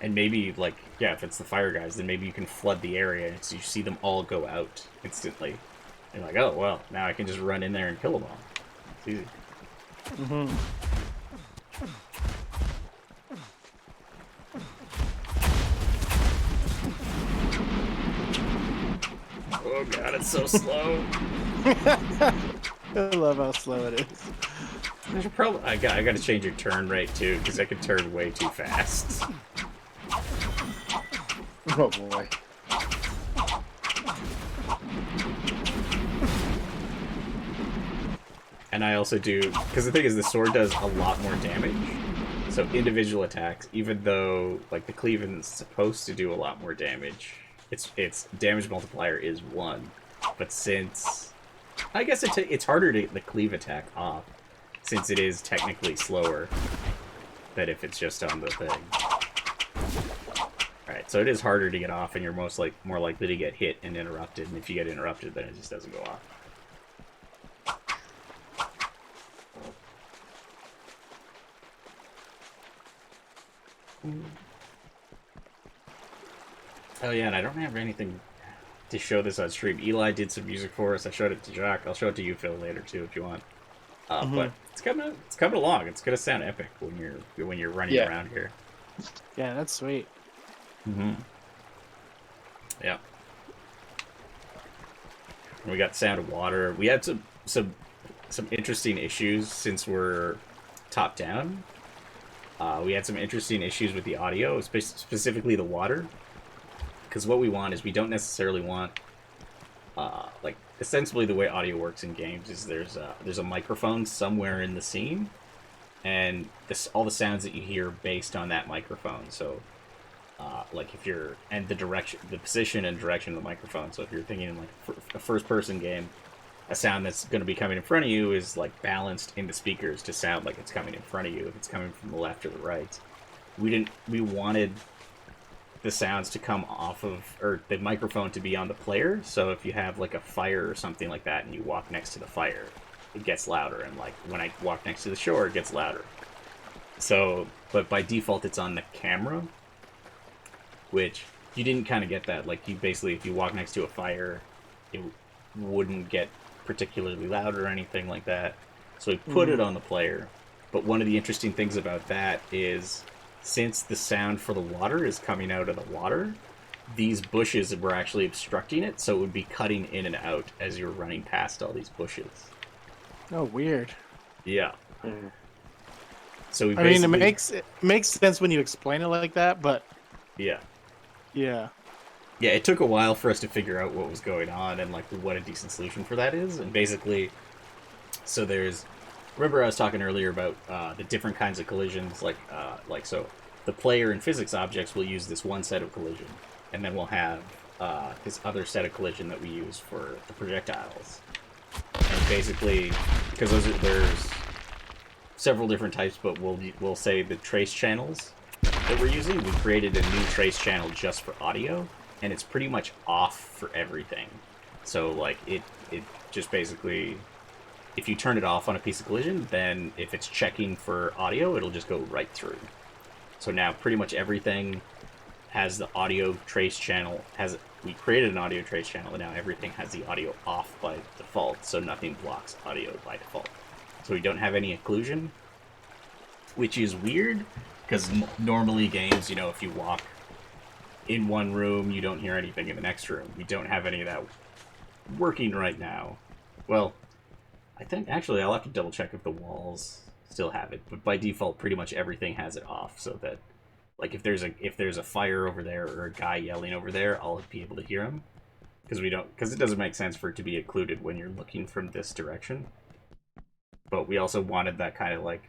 and maybe like, yeah, if it's the fire guys, then maybe you can flood the area so you see them all go out instantly. And like, oh well, now I can just run in there and kill them all. It's easy. Oh god, it's so slow. I love how slow it is. I gotta change your turn rate too, because I can turn way too fast. Oh boy. And I also do, because the thing is, the sword does a lot more damage. So individual attacks, even though like the cleave isn't supposed to do a lot more damage, its damage multiplier is 1. But since I guess it's harder to get the cleave attack off, since it is technically slower than if it's just on the thing. Alright, so it is harder to get off, and you're more likely to get hit and interrupted, and if you get interrupted, then it just doesn't go off. Oh yeah, and I don't have anything to show this on stream. Eli did some music for us. I showed it to Jock. I'll show it to you, Phil, later too, if you want. But it's coming along. It's gonna sound epic when you're running around here. Yeah, that's sweet. Yeah. And we got Sound of Water. We had some interesting issues since we're top down. We had some interesting issues with the audio, specifically the water. Because what we want is, we don't necessarily want, like, essentially the way audio works in games is there's a microphone somewhere in the scene, and all the sounds that you hear based on that microphone. So, like the position and direction of the microphone. So if you're thinking in like a first-person game, a sound that's going to be coming in front of you is like balanced in the speakers to sound like it's coming in front of you if it's coming from the left or the right. We wanted the sounds to come off of, or the microphone to be on the player, so if you have like a fire or something like that and you walk next to the fire, it gets louder, and like when I walk next to the shore, it gets louder. So, but by default it's on the camera, which you didn't kind of get that. Like, you basically, if you walk next to a fire, it wouldn't get particularly loud or anything like that. So we put it on the player. But one of the interesting things about that is, since the sound for the water is coming out of the water, these bushes were actually obstructing it, so it would be cutting in and out as you're running past all these bushes. Oh, weird. Yeah. So we I mean, it makes sense when you explain it like that, but yeah. Yeah, it took a while for us to figure out what was going on and like what a decent solution for that is. And basically, so remember I was talking earlier about the different kinds of collisions, so the player and physics objects will use this one set of collision, and then we'll have this other set of collision that we use for the projectiles. And basically, because there's several different types, but we'll say the trace channels that we're using, we created a new trace channel just for audio, and it's pretty much off for everything. So like it just basically, if you turn it off on a piece of collision, then if it's checking for audio, it'll just go right through. So now pretty much everything has the audio trace channel. We created an audio trace channel, and now everything has the audio off by default, so nothing blocks audio by default. So we don't have any occlusion, which is weird, because normally games, you know, if you walk in one room, you don't hear anything in the next room. We don't have any of that working right now. Well, I think, actually, I'll have to double check if the walls still have it, but by default, pretty much everything has it off, so that, like, if there's a fire over there or a guy yelling over there, I'll be able to hear him, because it doesn't make sense for it to be occluded when you're looking from this direction. But we also wanted that kind of, like,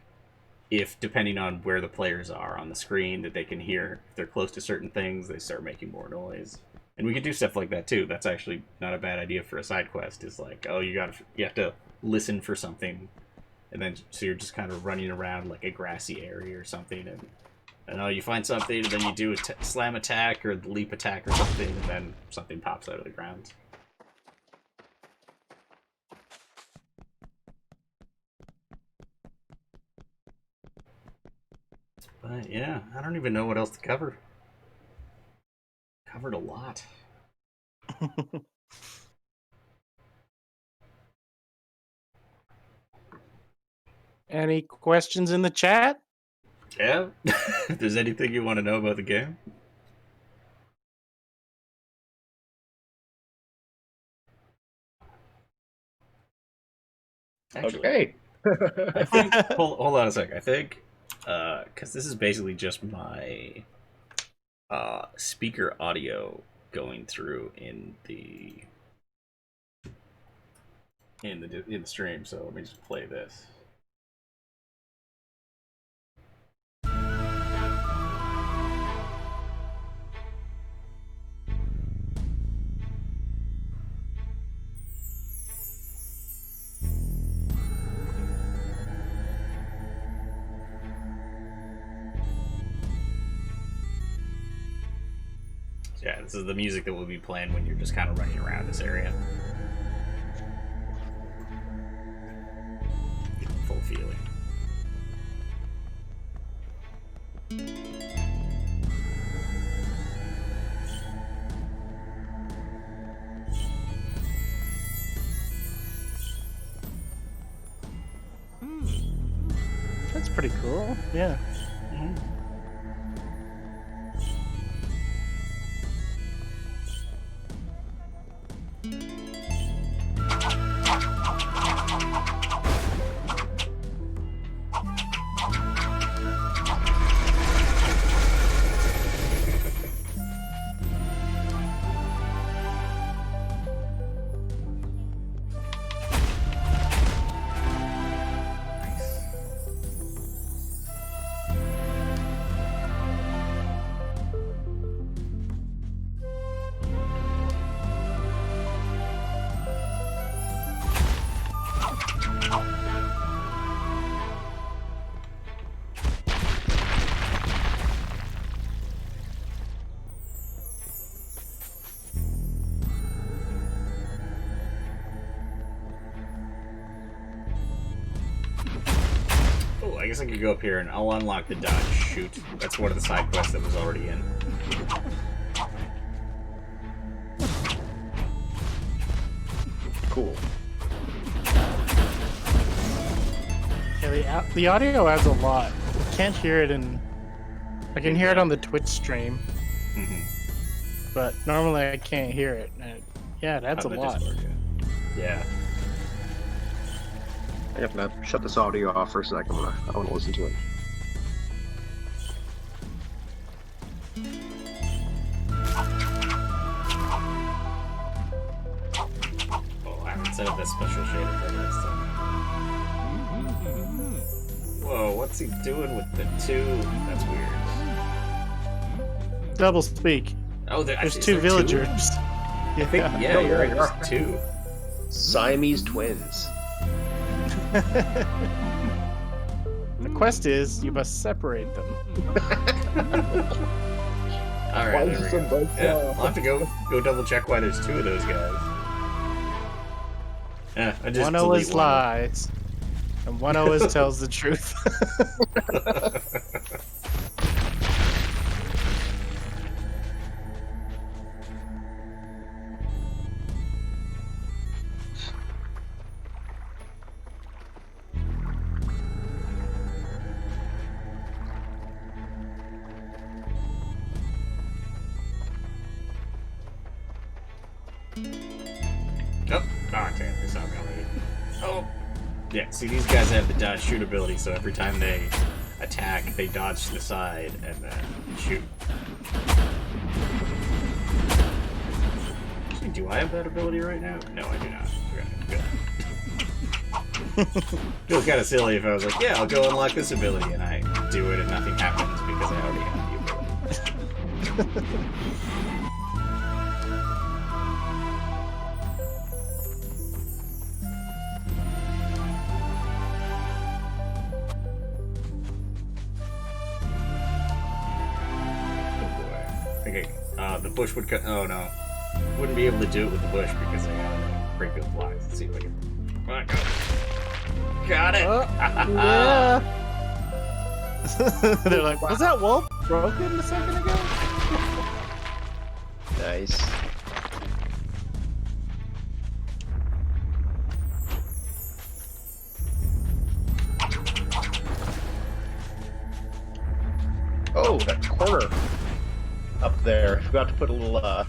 if, depending on where the players are on the screen, that they can hear, if they're close to certain things, they start making more noise. And we could do stuff like that too. That's actually not a bad idea for a side quest, is like, oh, you have to listen for something, and then so you're just kind of running around like a grassy area or something, and oh, you find something, and then you do a slam attack or the leap attack or something, and then something pops out of the ground. But yeah, I don't even know what else to cover. Covered a lot. Any questions in the chat? Yeah? If there's anything you want to know about the game? Actually, Okay. I think, hold on a sec. I think, because this is basically just my speaker audio going through in the stream. So let me just play this. Yeah, this is the music that we'll be playing when you're just kind of running around this area. Full feeling. That's pretty cool. Yeah. Mm-hmm. I guess I could go up here and I'll unlock the dodge shoot. That's one of the side quests that was already in. Cool. Yeah, the audio adds a lot. I can't hear it I can hear it on the Twitch stream, but normally I can't hear it. And yeah, it adds a lot. Discord, yeah. I have to shut this audio off for a second. I want to listen to it. Oh, I haven't set up that special shader for this stuff. Whoa, what's he doing with the two? That's weird. Double speak. Oh, there's two villagers. I think, yeah, No, you're right. there There's two. Siamese twins. The quest is you must separate them. Alright, Why there is we this go. a bug? Yeah, I'll have to go double check why there's 2 of those guys. Yeah, I just One delete always one. lies, and one always tells the truth. Oh, damn, they saw me already. Oh! Yeah, see, these guys have the dodge shoot ability, so every time they attack, they dodge to the side and then shoot. Actually, do I have that ability right now? No, I do not. Okay, good. Feels kind of silly if I was like, yeah, I'll go unlock this ability, and I do it and nothing happens because I already have the ability. The bush would cut. Oh no, wouldn't be able to do it with the bush because I gotta break those blocks. Let's see if I can. Come on, go. Got it. Yeah. They're like, was that wall broken a second ago? Nice. Oh, that corner up there. I forgot to put a little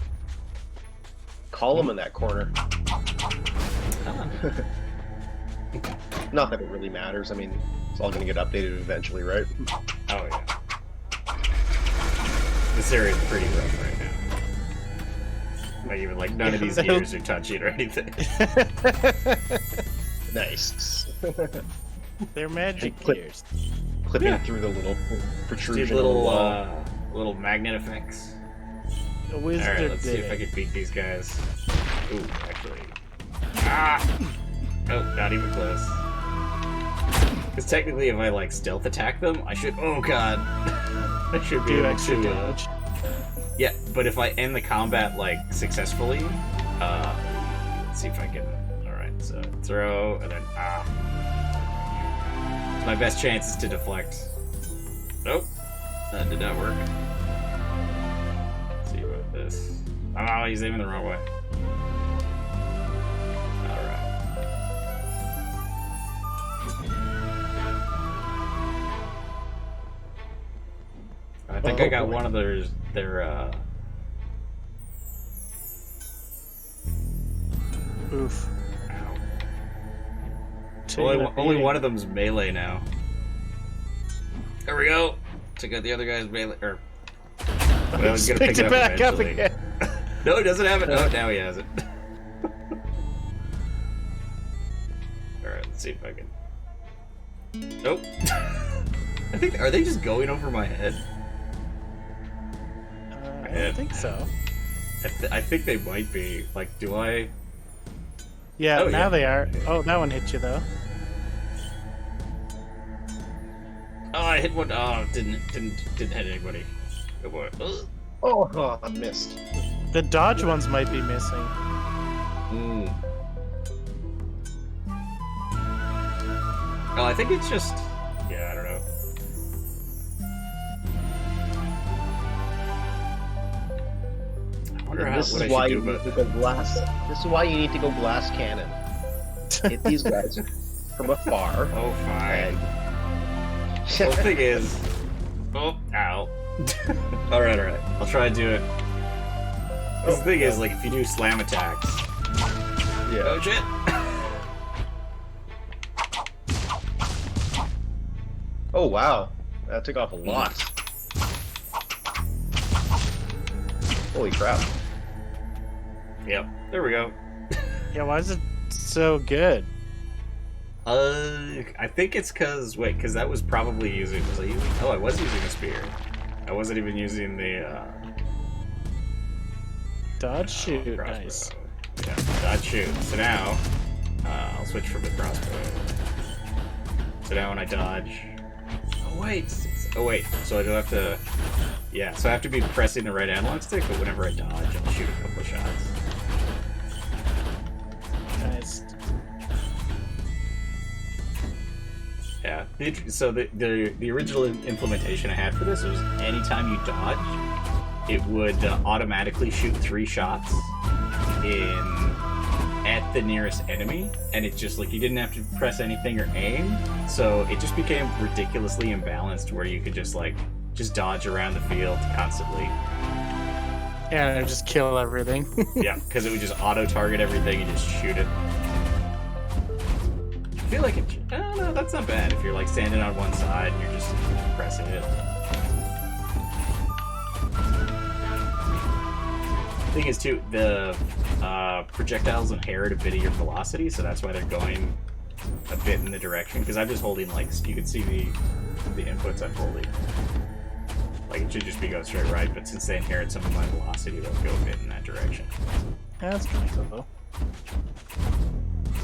column in that corner. Not that it really matters. I mean, it's all going to get updated eventually, right? Oh yeah. This area is pretty rough right now. Like none of these gears are touching or anything. Nice. They're magic Clip- gears. Clipping through the little protrusion. These little magnet effects. A wizard Alright, let's see did if I it. can beat these guys. Ooh, actually. Ah! Oh, not even close. Because technically, if I like stealth attack them, I should. Oh god! I should be Do able extra to. damage. Yeah, but if I end the combat like successfully, let's see if I can. Alright, so throw and then So my best chance is to deflect. Nope, that did not work. Let's see about this. Oh, he's aiming the wrong way. Alright. I think I got one of their Oof. ow. Taking a Only beating. one of them's melee now. There we go. Took out the other guy's melee. Or, but I was gonna pick Picked it it up back up eventually. again. No, he doesn't have it. Oh, now he has it. Alright, let's see if I can. Nope. I think. Are they just going over my head? I don't think so. I think they might be. Like, do I? Yeah, Oh, now yeah. they are. Oh, that one hit you though. Oh, I hit one. Oh, didn't hit anybody. Good boy. Ugh. Oh, I missed. The dodge ones might be missing. Mm. Oh, I think it's just. Yeah, I don't know. I wonder And this what I is why should you do need about to that. go glass. This is why you need to go glass cannon. Hit these guys from afar. Oh, fine. And Well, the thing is. Oh, ow. Alright. I'll try to do it. The thing is, like, if you do slam attacks. yeah. Oh, shit! Oh wow, that took off a lot. Holy crap! Yep, there we go. Yeah, why is it so good? I think it's because that was probably using. Was I using? Oh, I was using a spear. I wasn't even using the Dodge shoot, crossbow. nice. Yeah, dodge shoot. So now, I'll switch from the crossbow. So now when I dodge, Oh wait. Oh wait. So I don't have to. Yeah. So I have to be pressing the right analog stick, but whenever I dodge, I'll shoot a couple of shots. Nice. Yeah. So the original implementation I had for this was anytime you dodge, it would automatically shoot 3 shots at the nearest enemy, and it just like you didn't have to press anything or aim, so it just became ridiculously imbalanced where you could just dodge around the field constantly. Yeah, just kill everything. Yeah, because it would just auto target everything and just shoot it. I feel like I don't know, that's not bad if you're like standing on one side and you're just pressing it. Thing is too, the projectiles inherit a bit of your velocity, so that's why they're going a bit in the direction. Because I'm just holding, like, you can see the inputs I'm holding. Like, it should just be go straight right, but since they inherit some of my velocity, they'll go a bit in that direction. Yeah, that's kind of cool,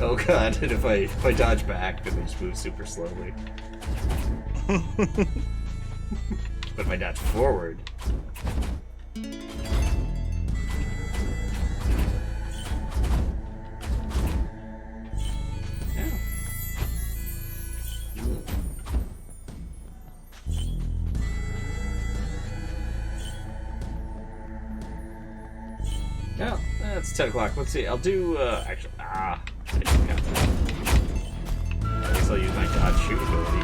Oh god, and if I dodge back, then they just move super slowly. But if I dodge forward... No, it's 10 o'clock. Let's see. I'll do, actually, I didn't count that. I guess I'll use my dodge shoot ability.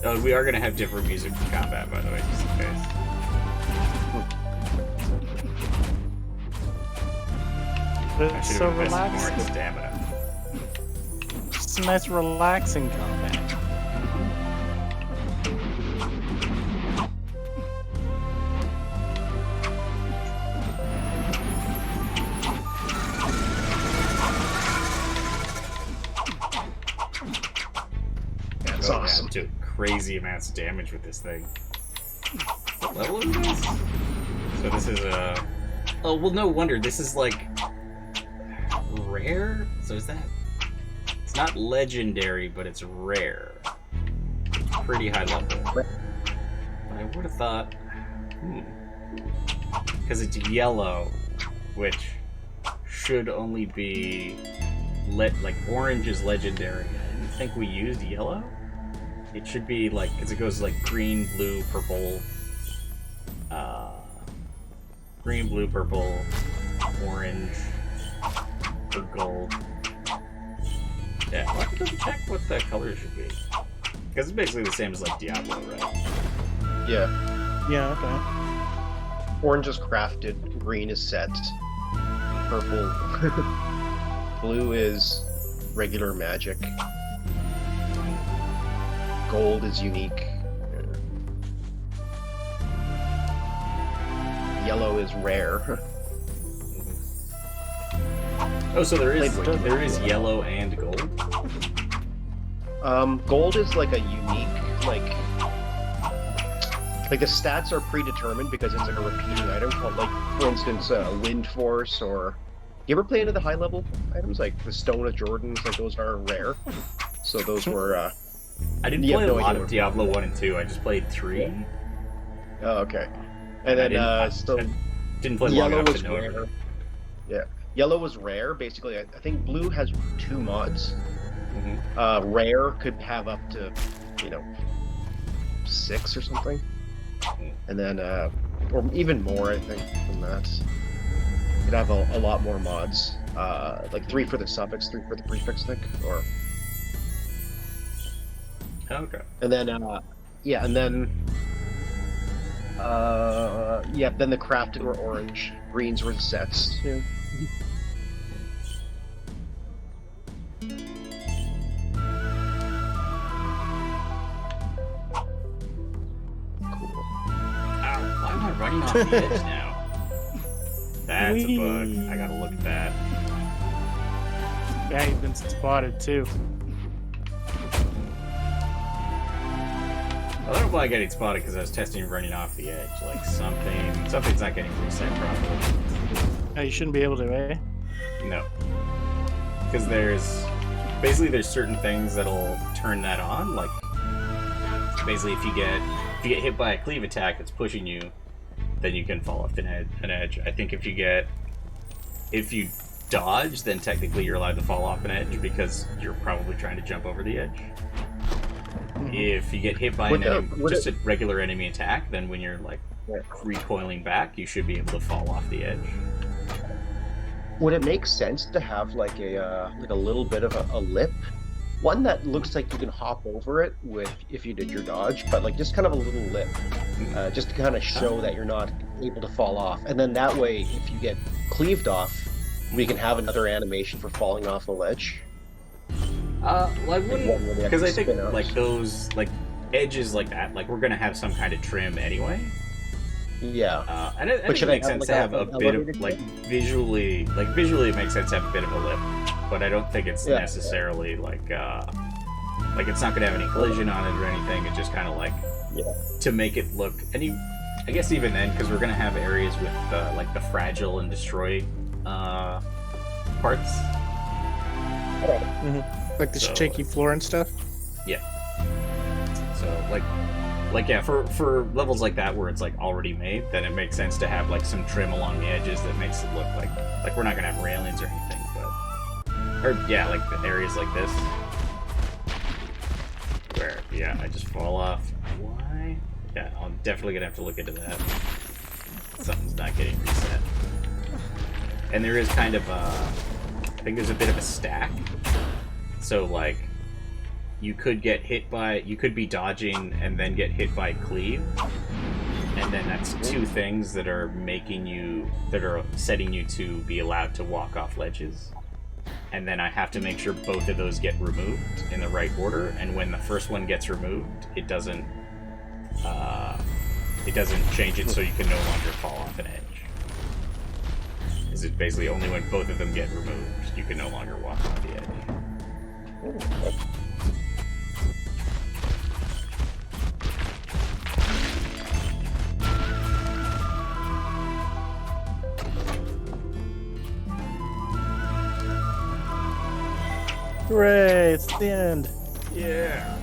Oh, we are going to have different music for combat, by the way, just in case. I It's should so have invested more in relaxing. stamina. It's a nice relaxing combat. That's awesome. Do crazy amounts of damage with this thing. What level is this? So this is a... Oh, well, no wonder. This is, like, rare? So is that... It's not legendary, but it's rare. It's pretty high level. But I would have thought... Because it's yellow, which should only be... Like, orange is legendary. I didn't think we used yellow. It should be, like... Because it goes, like, green, blue, purple... green, blue, purple, orange, or gold. Yeah, I'll have to double check what the color should be. Because it's basically the same as like Diablo, right? Yeah. Yeah, okay. Orange is crafted, green is set, purple, blue is regular magic, gold is unique, yellow is rare. Oh, so there is yellow and gold? Gold is like a unique, like the stats are predetermined because it's like a repeating item. Like, for instance, Wind Force, or you ever play into the high level items like the Stone of Jordans? Like, those are rare. So those were. I didn't play a lot of Diablo 1 and 2. I just played 3. Oh, okay. And then I didn't play long enough to know rare. everything. Yeah, yellow was rare. Basically, I think blue has 2 mods. Mm-hmm. Rare could have up to, 6 or something, and then or even more, I think, than that. Could have a lot more mods. Like 3 for the suffix, 3 for the prefix, I think, or. Okay. And then then the crafted were orange, greens were the sets. Yeah. Cool. Ow, why am I running off the edge now? That's a bug. I gotta look at that. Yeah, you've been spotted too. I don't know why I getting spotted because I was testing running off the edge. Like something's not getting reset properly. Oh, you shouldn't be able to, eh? No. because there's certain things that'll turn that on. Like basically, if you get hit by a cleave attack that's pushing you, then you can fall off an edge. I think if you dodge, then technically you're allowed to fall off an edge because you're probably trying to jump over the edge. If you get hit by a regular enemy attack, then when you're like recoiling back, you should be able to fall off the edge. Would it make sense to have like a little bit of a lip, one that looks like you can hop over it if you did your dodge, but like just kind of a little lip, just to kind of show that you're not able to fall off, and then that way, if you get cleaved off, we can have another animation for falling off a ledge. Well, I wouldn't, because I think like those like edges like that, like we're gonna have some kind of trim anyway. Yeah. And it makes sense to have a bit of like visually it makes sense to have a bit of a lip, but I don't think it's necessarily like it's not gonna have any collision on it or anything. It's just kind of like to make it look. And I guess even then, because we're gonna have areas with like the fragile and destroy parts. Like the shaky floor and stuff. Yeah. So for levels like that where it's like already made, then it makes sense to have like some trim along the edges that makes it look like we're not gonna have railings or anything, like the areas like this where I just fall off. Why? Yeah, I'm definitely gonna have to look into that. Something's not getting reset. And there is kind of I think there's a bit of a stack. So like you could be dodging and then get hit by cleave, and then that's two things that are setting you to be allowed to walk off ledges. And then I have to make sure both of those get removed in the right order, and when the first one gets removed, it doesn't change it so you can no longer fall off an edge. Is it basically only when both of them get removed you can no longer walk off the edge. Hooray, it's the end. Yeah.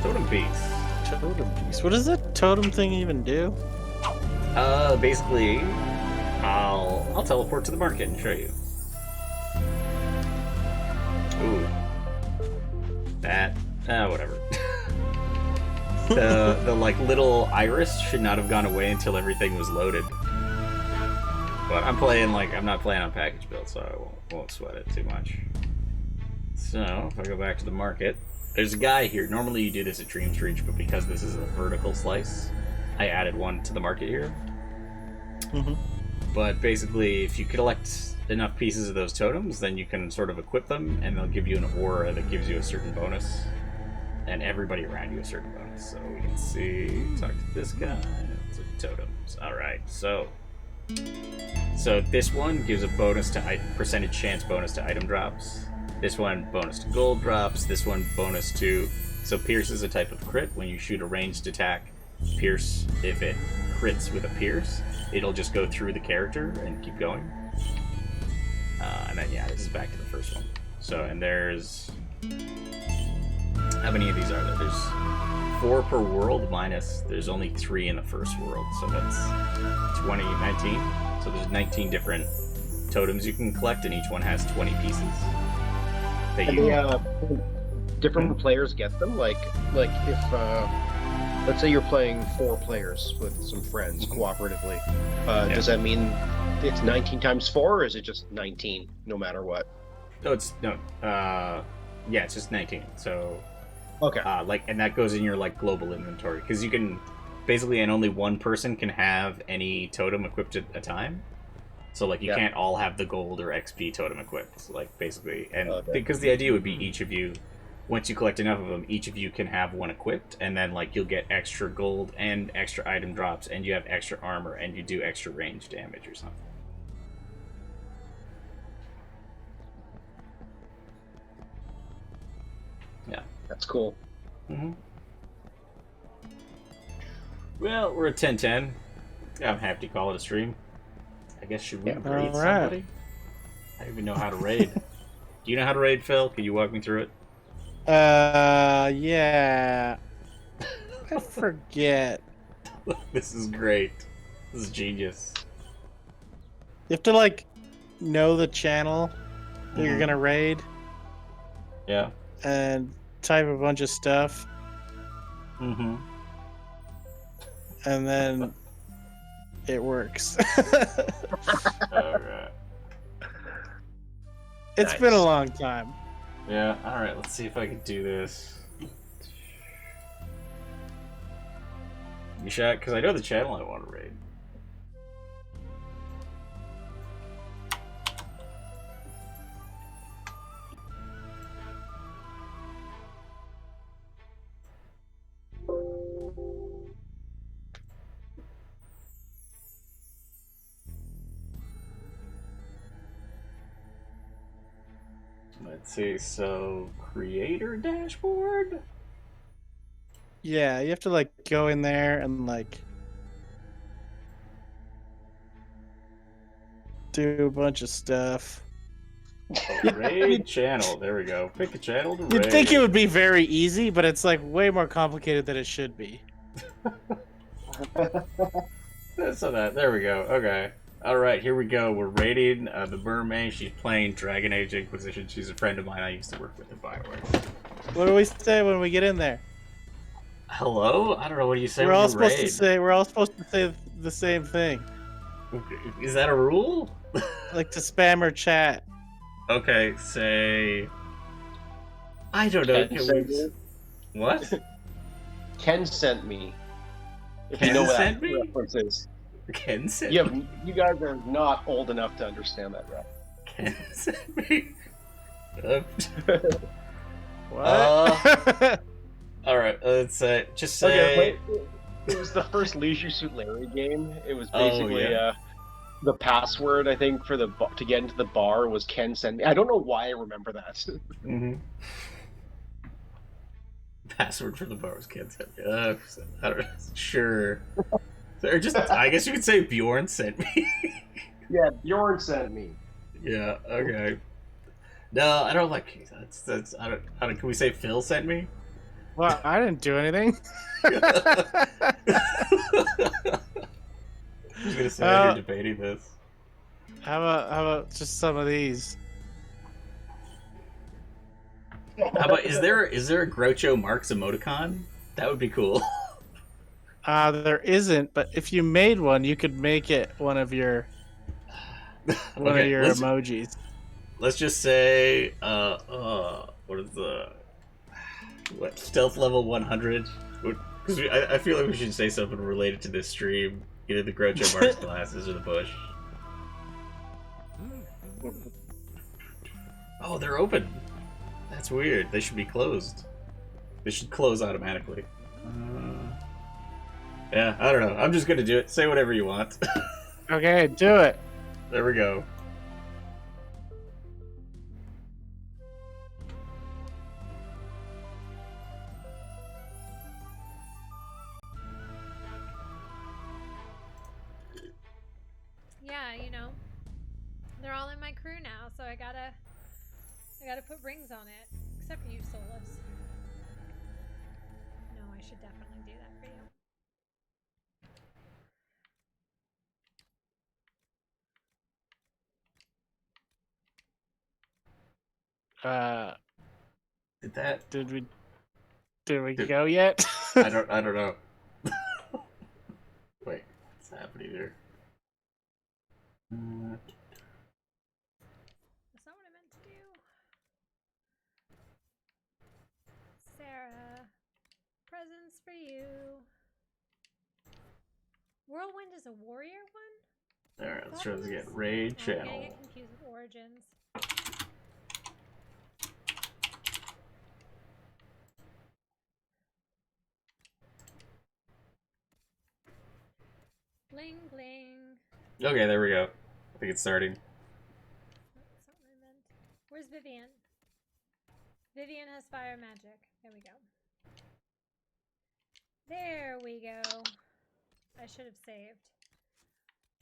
Totem piece. Totem piece. What does that totem thing even do? Basically, I'll teleport to the market and show you. Ooh. That, whatever. the like little iris should not have gone away until everything was loaded. But I'm not playing on package build, so I won't sweat it too much. So, if I go back to the market, there's a guy here. Normally you do this at Dreams Reach, but because this is a vertical slice, I added one to the market here. But basically, if you collect enough pieces of those totems, then you can sort of equip them, and they'll give you an aura that gives you a certain bonus, and everybody around you a certain bonus. So we can see, talk to this guy. It's like totems. Alright, so this one gives a bonus to percentage chance bonus to item drops. This one bonus to gold drops. This one bonus to... So Pierce is a type of crit. When you shoot a ranged attack, Pierce, if it crits with a Pierce, it'll just go through the character and keep going. And then, this is back to the first one. So, and there's... How many of these are there? There's 4 per world minus... There's only 3 in the first world. So that's 19. So there's 19 different totems you can collect, and each one has 20 pieces. Different players get them. Like if let's say you're playing 4 players with some friends cooperatively, does that mean it's 19 times 4, or is it just 19 no matter what? No, it's just 19. So okay, and that goes in your like global inventory, because you can basically, and only one person can have any totem equipped at a time. So, like, you can't all have the gold or XP totem equipped, like, basically. And because the idea would be each of you, once you collect enough of them, each of you can have one equipped, and then, like, you'll get extra gold and extra item drops, and you have extra armor, and you do extra range damage or something. Yeah. That's cool. Well, we're at 10:10. I'm happy to call it a stream. I guess should we raid somebody? I don't even know how to raid. Do you know how to raid, Phil? Can you walk me through it? Yeah. I forget. This is great. This is genius. You have to, like, know the channel that you're gonna raid Yeah. and type a bunch of stuff, Mm-hmm. and then it works. Alright. It's been a long time. Yeah, alright, let's see if I can do this. You shot? Because I know the channel I want to raid. Let's see, so creator dashboard? Yeah, you have to, like, go in there and, like, do a bunch of stuff. Oh, raid channel. There we go. Pick a channel to raid. You'd think it would be very easy, but it's, like, way more complicated than it should be. So there we go. Okay. Alright, here we go. We're raiding the mermaid. She's playing Dragon Age Inquisition. She's a friend of mine I used to work with in BioWare. What do we say when we get in there? Hello? I don't know. What do you say We're when all you supposed to raid? say. We're all supposed to say the same thing, Is that a rule? like to spam or chat. Okay, say... I don't know. Ken sent me. What? Ken sent me. If Ken you know what sent that me? reference is. Ken sent You guys are not old enough to understand that reference. Ken sent me? What? Alright, let's just say... Okay, wait. It was the first Leisure Suit Larry game. It was basically the password, I think, for to get into the bar was Ken sent me. I don't know why I remember that. Mm-hmm. Password for the bar was Ken sent me. I don't know. Sure. Or just, I guess you could say Bjorn sent me. Yeah, Bjorn sent me. Yeah, okay. No, I don't like that's I don't can we say Phil sent me? Well, I didn't do anything. I was gonna say you're debating this. How about just some of these? How about is there a Groucho Marx emoticon? That would be cool. There isn't, but if you made one, you could make it one of your emojis. Let's just say what is stealth level 100? Because I feel like we should say something related to this stream, either the Groucho Marx glasses or the bush. Oh, they're open. That's weird. They should be closed. They should close automatically. Yeah, I don't know. I'm just gonna do it. Say whatever you want. Okay, do it. There we go. Yeah, you know, they're all in my crew now, so I gotta put rings on it. Except for you, Solus. No, I should definitely do that for you. Did we go yet? I don't know. Wait, what's happening here? That's not what I meant to do. Sarah, presents for you. Whirlwind is a warrior one? Alright, let's try this again. Raid channel. I'm gonna get confused with Origins. Bling bling. Okay, there we go. I think it's starting. That's not what I meant. Where's Vivian? Vivian has fire magic. There we go. There we go. I should have saved.